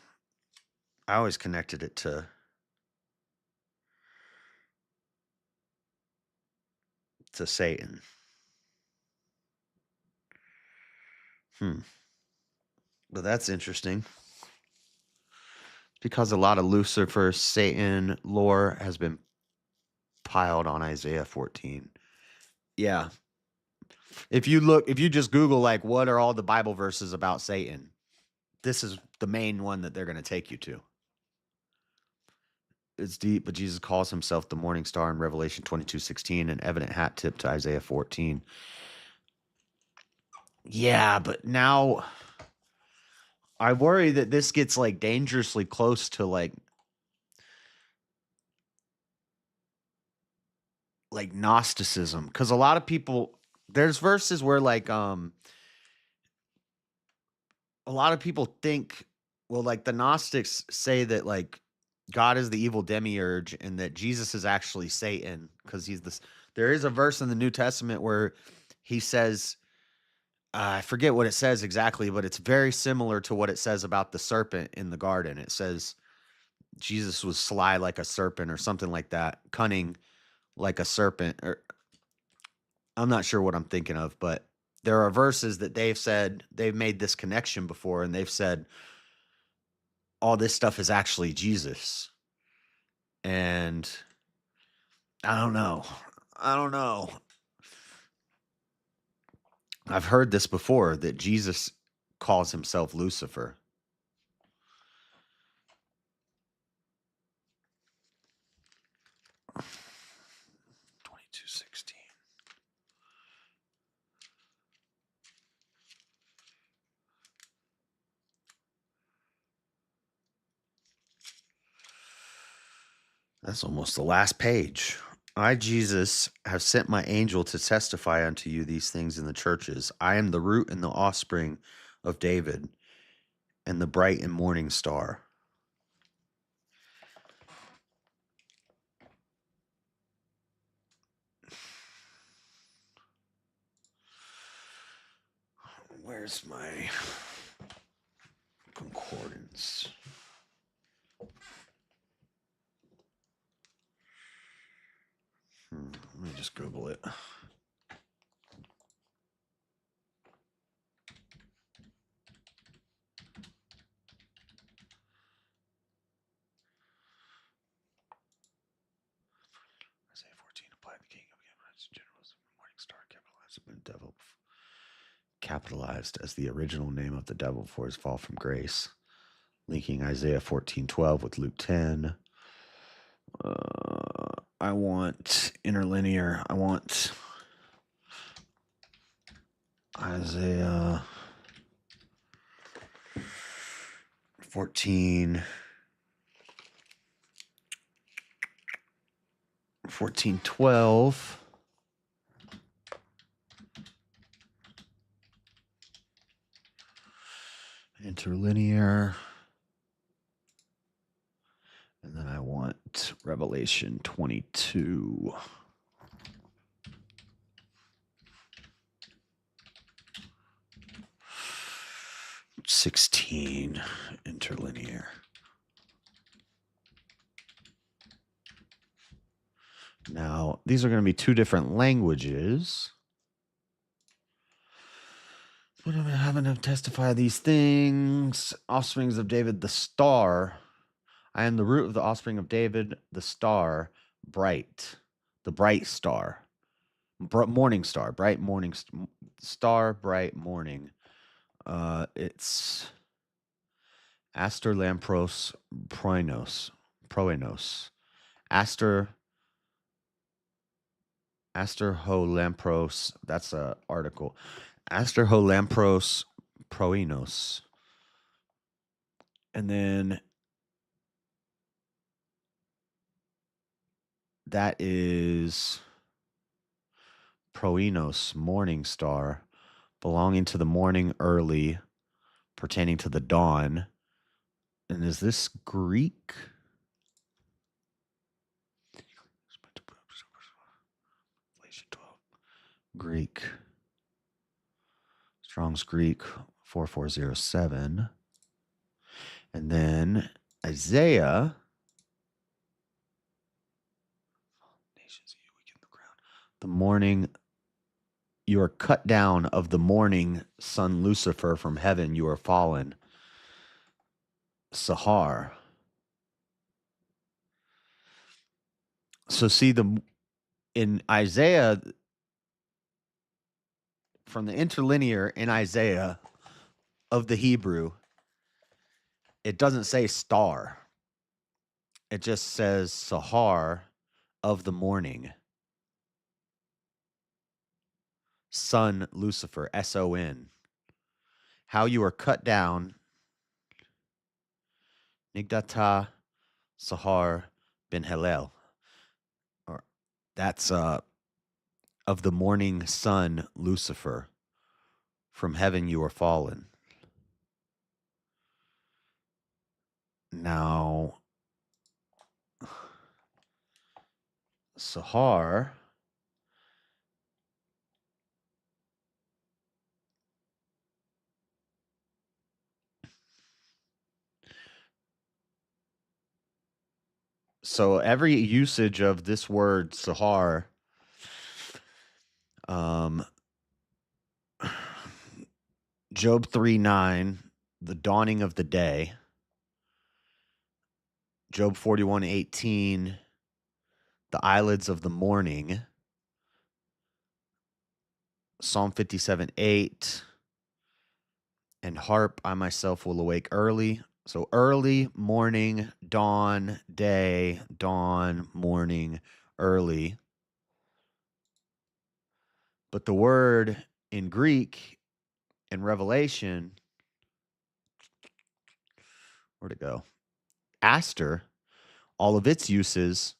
connected it to Satan. Hmm. But that's interesting because a lot of Lucifer, Satan lore has been piled on Isaiah 14. Yeah. If you just Google like what are all the Bible verses about Satan, this is the main one that they're going to take you to. It's deep, but Jesus calls himself the morning star in Revelation 22:16, an evident hat tip to Isaiah 14. Yeah, but now I worry that this gets like dangerously close to like Gnosticism because a lot of people there's verses where like a lot of people think well like the Gnostics say that like God is the evil demiurge and that Jesus is actually Satan because he's this. There is a verse in the New Testament where he says I forget what it says exactly, but it's very similar to what it says about the serpent in the garden. It says Jesus was sly like a serpent or something like that, cunning like a serpent. Or I'm not sure what I'm thinking of, but there are verses that they've said they've made this connection before, and they've said all this stuff is actually Jesus. And I don't know. I don't know. I've heard this before that Jesus calls himself Lucifer. 22:16. That's almost the last page. I, Jesus, have sent my angel to testify unto you these things in the churches. I am the root and the offspring of David and the bright and morning star. Where's my concordance? Let me just Google it. Isaiah 14 applied the king of Amorites generals, morning star capitalized, and devil capitalized as the original name of the devil for his fall from grace, linking Isaiah 14:12 with Luke 10. I want interlinear. I want Isaiah 14. 14:12. Interlinear. And then I want Revelation 22. 16 interlinear. Now, these are going to be two different languages. But I'm having to testify these things. Offsprings of David, the star. I am the root of the offspring of David, the star, bright. The bright star. Morning star. Bright morning star, bright morning. It's Aster Lampros Proenos. Aster ho Lampros. That's an article. Aster ho Lampros Proenos. And then that is Proenos, morning star, belonging to the morning early, pertaining to the dawn. And is this Greek? Greek. Strong's Greek 4407. And then Isaiah. The morning, you are cut down of the morning sun Lucifer from heaven, you are fallen. Sahar. So see in Isaiah, from the interlinear in Isaiah of the Hebrew, it doesn't say star. It just says Sahar of the morning. Son Lucifer, S-O-N. How you are cut down. Nigdata Sahar ben Hillel. Or that's of the morning sun Lucifer. From heaven you are fallen. Now, Sahar so every usage of this word Sahar, Job 3:9, the dawning of the day. Job 41:18, the eyelids of the morning. Psalm 57:8, and harp, I myself will awake early. So early, morning, dawn, day, dawn, morning, early. But the word in Greek in Revelation, where'd it go? Aster, all of its uses,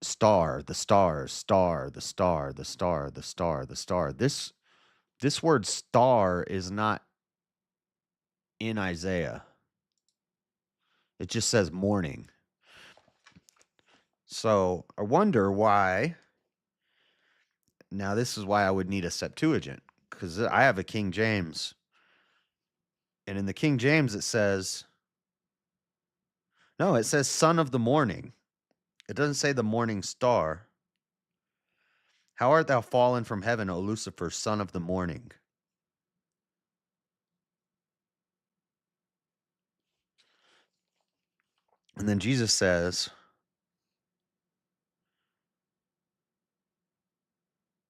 star, the stars, star, the star, the star, the star, the star. This word star is not in Isaiah. It just says morning. So I wonder why. Now, this is why I would need a Septuagint, because I have a King James. And in the King James, it says, no, it says son of the morning. It doesn't say the morning star. How art thou fallen from heaven, O Lucifer, son of the morning? And then Jesus says,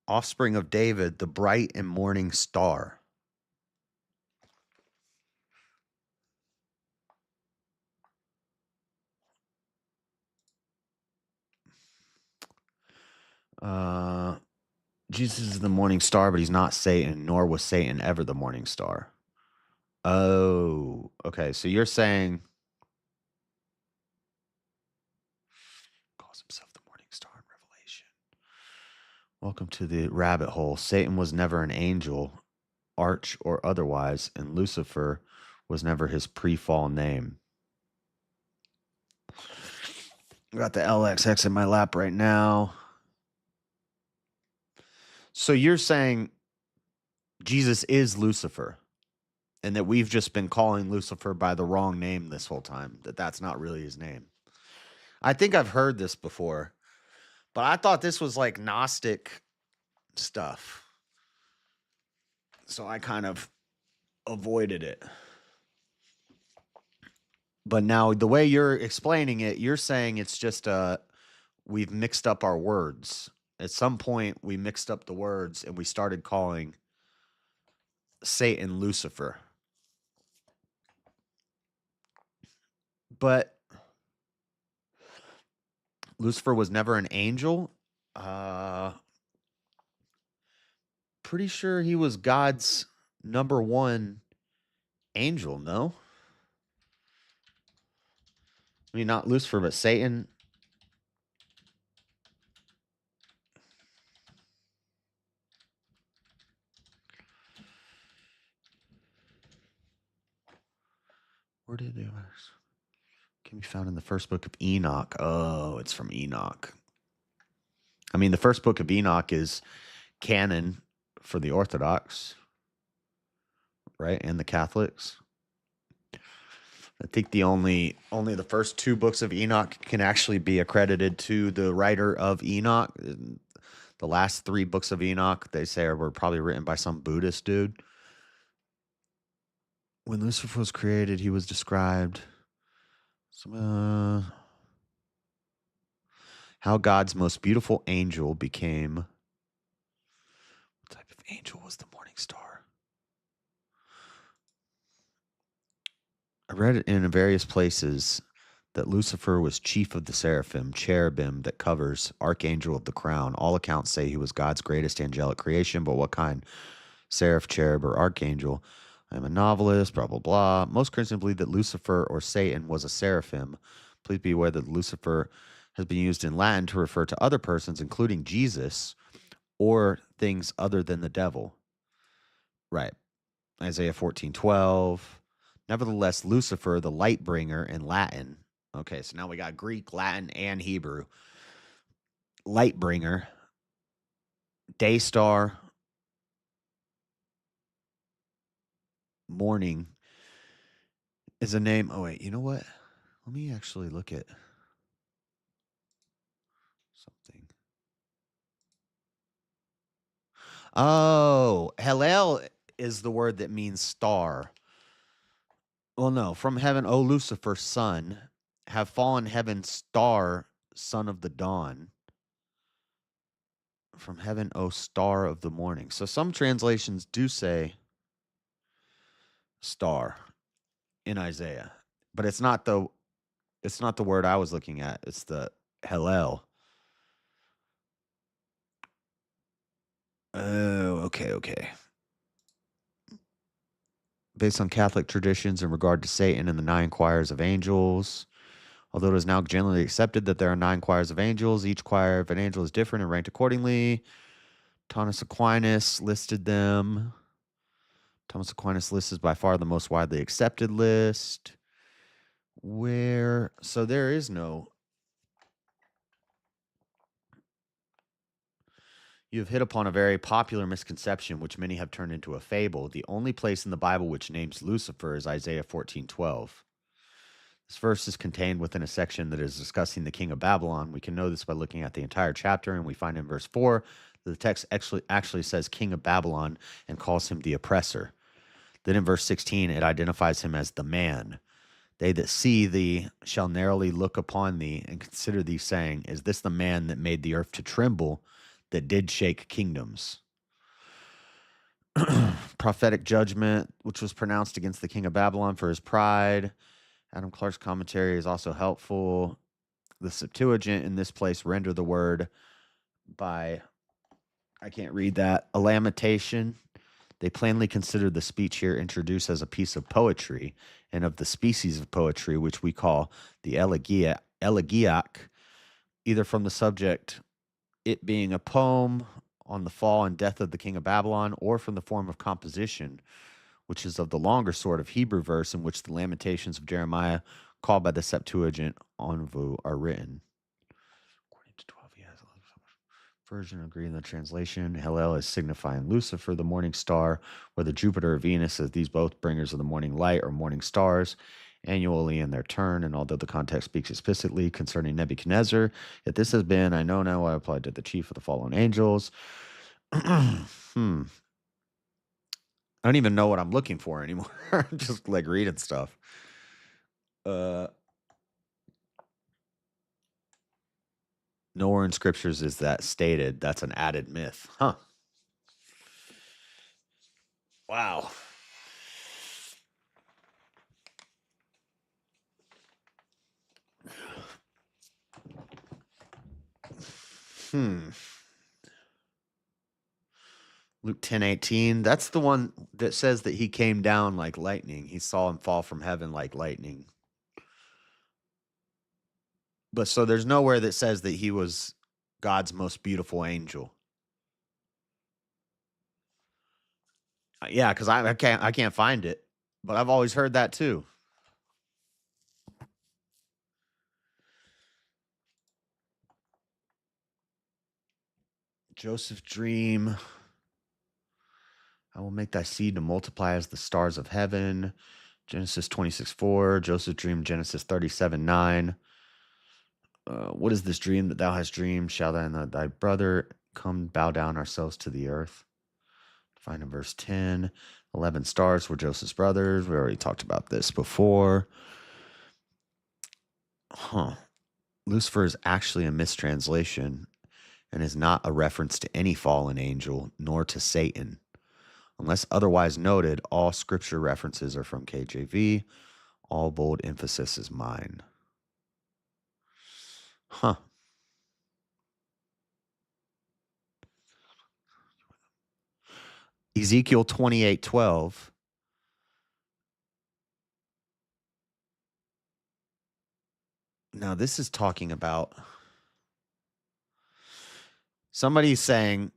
offspring of David, the bright and morning star. Jesus is the morning star, but he's not Satan, nor was Satan ever the morning star. Oh, okay. So you're saying calls himself the morning star in Revelation. Welcome to the rabbit hole. Satan was never an angel, arch or otherwise, and Lucifer was never his pre-fall name. Got the LXX in my lap right now. So you're saying Jesus is Lucifer. and that we've just been calling Lucifer by the wrong name this whole time, that that's not really his name. I think I've heard this before, but I thought this was like Gnostic stuff. So I kind of avoided it. But now the way you're explaining it, you're saying it's just we've mixed up our words. At some point we mixed up the words and we started calling Satan Lucifer. But Lucifer was never an angel. Pretty sure he was God's number one angel, no? I mean, not Lucifer, but Satan. Where did it? Can be found in the first book of Enoch. Oh, it's from Enoch. I mean, the first book of Enoch is canon for the Orthodox, right? And the Catholics. I think only the first two books of Enoch can actually be accredited to the writer of Enoch. The last three books of Enoch, they say, were probably written by some Buddhist dude. When Lucifer was created, he was described how God's most beautiful angel became. What type of angel was the morning star? I read it in various places that Lucifer was chief of the seraphim, cherubim that covers, archangel of the crown. All accounts say he was God's greatest angelic creation, but what kind? Seraph, cherub, or archangel? I'm a novelist, blah, blah, blah. Most Christians believe that Lucifer or Satan was a seraphim. Please be aware that Lucifer has been used in Latin to refer to other persons, including Jesus, or things other than the devil. Right. Isaiah 14:12. Nevertheless, Lucifer, the light bringer in Latin. Okay, so now we got Greek, Latin, and Hebrew. Light bringer, day star, morning is a name. Oh, wait, you know what? Let me actually look at something. Oh, Hallel is the word that means star. Well, no, from heaven, O Lucifer, son, have fallen heaven, star, son of the dawn. From heaven, O star of the morning. So some translations do say star in Isaiah, but it's not the word I was looking at. It's the Hallel. Oh, okay. Based on Catholic traditions in regard to Satan and the 9 choirs of angels. Although it is now generally accepted that there are 9 choirs of angels, each choir of an angel is different and ranked accordingly. Thomas Aquinas listed them. Thomas Aquinas' list is by far the most widely accepted list. So there is no. You have hit upon a very popular misconception, which many have turned into a fable. The only place in the Bible which names Lucifer is Isaiah 14:12. This verse is contained within a section that is discussing the king of Babylon. We can know this by looking at the entire chapter, and we find in verse 4 that the text actually says king of Babylon and calls him the oppressor. Then in verse 16, it identifies him as the man. They that see thee shall narrowly look upon thee and consider thee, saying, is this the man that made the earth to tremble, that did shake kingdoms? Prophetic judgment, which was pronounced against the king of Babylon for his pride. Adam Clark's commentary is also helpful. The Septuagint in this place render the word by, I can't read that, a lamentation. They plainly consider the speech here introduced as a piece of poetry, and of the species of poetry which we call the elegiac, either from the subject, it being a poem on the fall and death of the king of Babylon, or from the form of composition, which is of the longer sort of Hebrew verse in which the Lamentations of Jeremiah, called by the Septuagint Onvu, are written. According to 12, he has version agree in the translation. Hallel is signifying Lucifer, the morning star, whether Jupiter or Venus, as these both bringers of the morning light or morning stars, annually in their turn. And although the context speaks explicitly concerning Nebuchadnezzar, yet this has been, I know now, I applied to the chief of the fallen angels. I don't even know what I'm looking for anymore. I'm just like reading stuff. Nowhere in scriptures is that stated. That's an added myth. Huh. Wow. Luke 10:18. That's the one that says that he came down like lightning. He saw him fall from heaven like lightning. But so there's nowhere that says that he was God's most beautiful angel. Yeah, because I can't find it. But I've always heard that too. Joseph dream. I will make thy seed to multiply as the stars of heaven. Genesis 26:4. Joseph dreamed Genesis 37:9. What is this dream that thou hast dreamed? Shall thou and thy brother come bow down ourselves to the earth? Find in verse 10. 11 stars were Joseph's brothers. We already talked about this before. Lucifer is actually a mistranslation and is not a reference to any fallen angel nor to Satan. Unless otherwise noted, all scripture references are from KJV. All bold emphasis is mine. Ezekiel 28:12. Now, this is talking about somebody saying,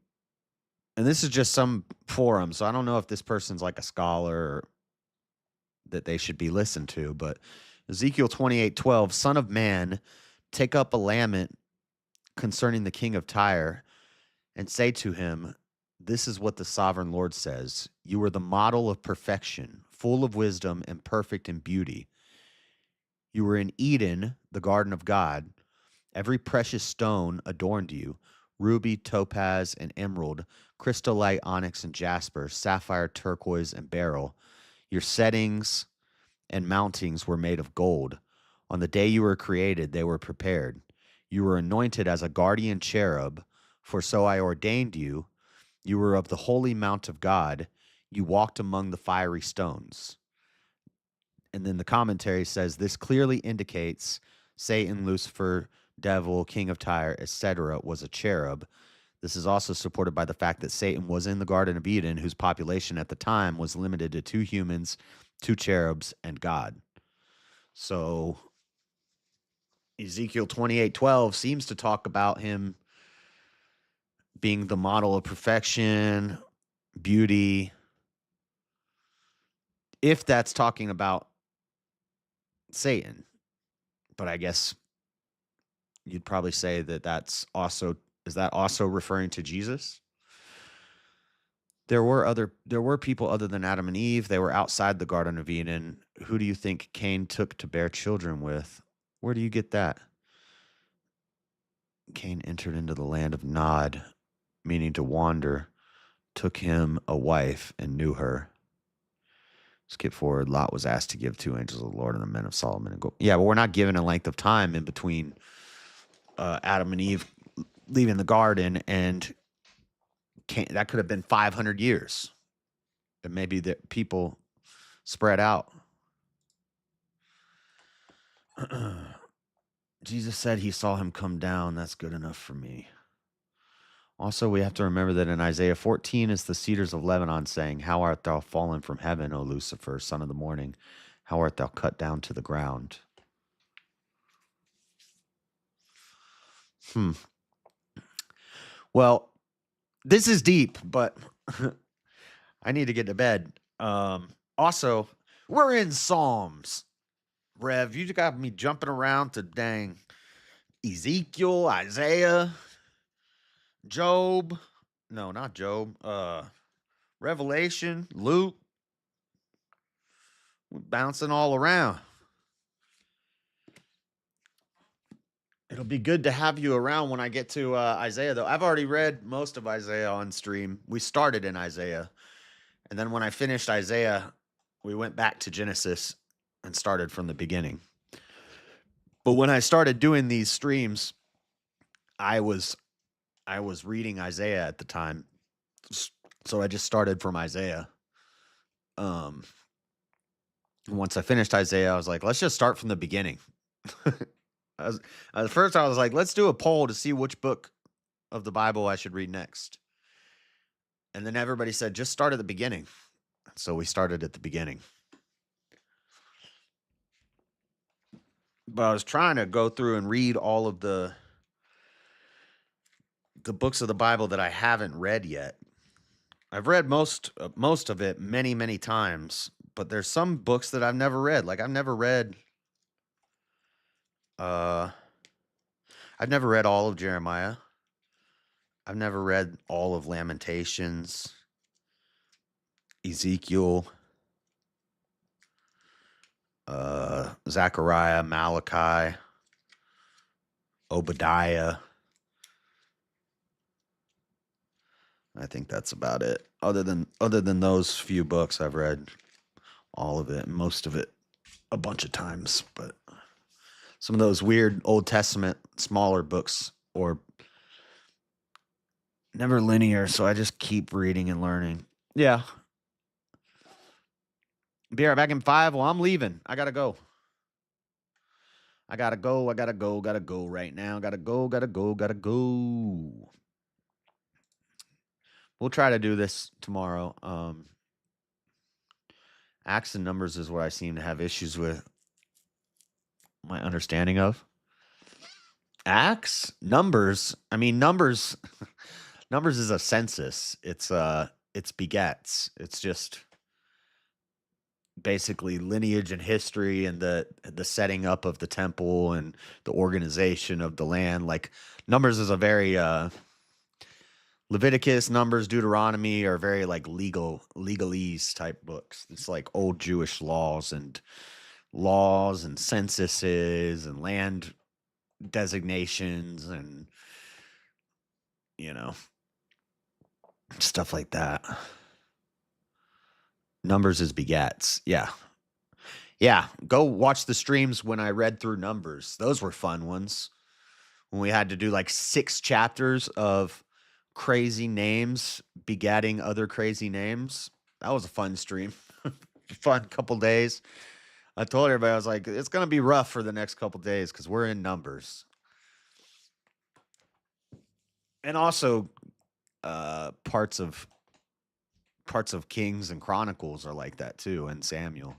and this is just some forum, so I don't know if this person's like a scholar or that they should be listened to, but Ezekiel 28:12, Son of man, take up a lament concerning the king of Tyre and say to him, this is what the sovereign Lord says. You are the model of perfection, full of wisdom and perfect in beauty. You were in Eden, the garden of God. Every precious stone adorned you, ruby, topaz, and emerald, crystallite, onyx, and jasper, sapphire, turquoise, and beryl. Your settings and mountings were made of gold. On the day you were created, they were prepared. You were anointed as a guardian cherub, for so I ordained you. You were of the holy mount of God. You walked among the fiery stones. And then the commentary says this clearly indicates Satan, Lucifer, devil, king of Tyre, etc., was a cherub. This is also supported by the fact that Satan was in the Garden of Eden, whose population at the time was limited to 2 humans, 2 cherubs, and God. So Ezekiel 28:12 seems to talk about him being the model of perfection, beauty. If that's talking about Satan, but I guess you'd probably say that is that also referring to Jesus? There were people other than Adam and Eve. They were outside the Garden of Eden. Who do you think Cain took to bear children with? Where do you get that? Cain entered into the land of Nod, meaning to wander, took him a wife and knew her. Skip forward. Lot was asked to give 2 angels of the Lord and the men of Solomon. And go. Yeah, but we're not given a length of time in between Adam and Eve leaving the garden and that could have been 500 years. And maybe the people spread out. Jesus said he saw him come down. That's good enough for me. Also, we have to remember that in Isaiah 14 is the cedars of Lebanon saying, how art thou fallen from heaven, O Lucifer, son of the morning? How art thou cut down to the ground? Well, this is deep, but I need to get to bed. Also, we're in Psalms. Rev, you got me jumping around to dang Ezekiel, Isaiah. Job. No, not Job. Revelation, Luke. We're bouncing all around. It'll be good to have you around when I get to Isaiah, though. I've already read most of Isaiah on stream. We started in Isaiah. And then when I finished Isaiah, we went back to Genesis and started from the beginning. But when I started doing these streams, I was reading Isaiah at the time. So I just started from Isaiah. Once I finished Isaiah, I was like, let's just start from the beginning. At first, I was like, let's do a poll to see which book of the Bible I should read next. And then everybody said, just start at the beginning. So we started at the beginning. But I was trying to go through and read all of the books of the Bible that I haven't read yet. I've read most of it many, many times, but there's some books that I've never read. Like I've never read all of Jeremiah. I've never read all of Lamentations, Ezekiel, Zechariah, Malachi, Obadiah. I think that's about it. Other than those few books, I've read all of it, most of it, a bunch of times. But some of those weird Old Testament smaller books or never linear, so I just keep reading and learning. Yeah. Be right back in 5. Well, I'm leaving. I gotta go. I gotta go right now. Gotta go. We'll try to do this tomorrow. Acts and numbers is what I seem to have issues with my understanding of. Acts, numbers. I mean, numbers. Numbers is a census. It's begets. It's just basically lineage and history and the setting up of the temple and the organization of the land. Like numbers is a very Leviticus, Numbers, Deuteronomy are very like legalese type books. It's like old Jewish laws and censuses and land designations and stuff like that. Numbers is begats. Yeah. Yeah. Go watch the streams when I read through Numbers. Those were fun ones. When we had to do like 6 chapters of crazy names begatting other crazy names. That was a fun stream. Fun couple days. I told everybody, I was like, it's going to be rough for the next couple days because we're in Numbers. And also parts of Kings and Chronicles are like that too, and Samuel.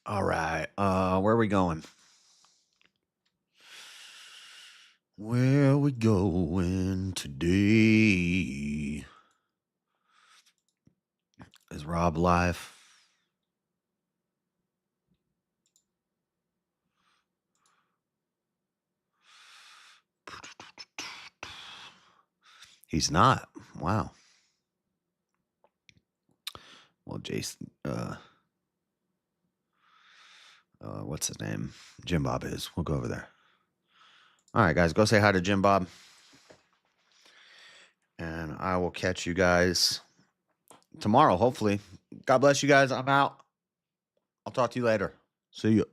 All right. Where are we going? Where are we going today? Is Rob live? He's not. Wow. Well, Jason, what's his name? Jim Bob is. We'll go over there. All right, guys, go say hi to Jim Bob. And I will catch you guys tomorrow, hopefully. God bless you guys. I'm out. I'll talk to you later. See you.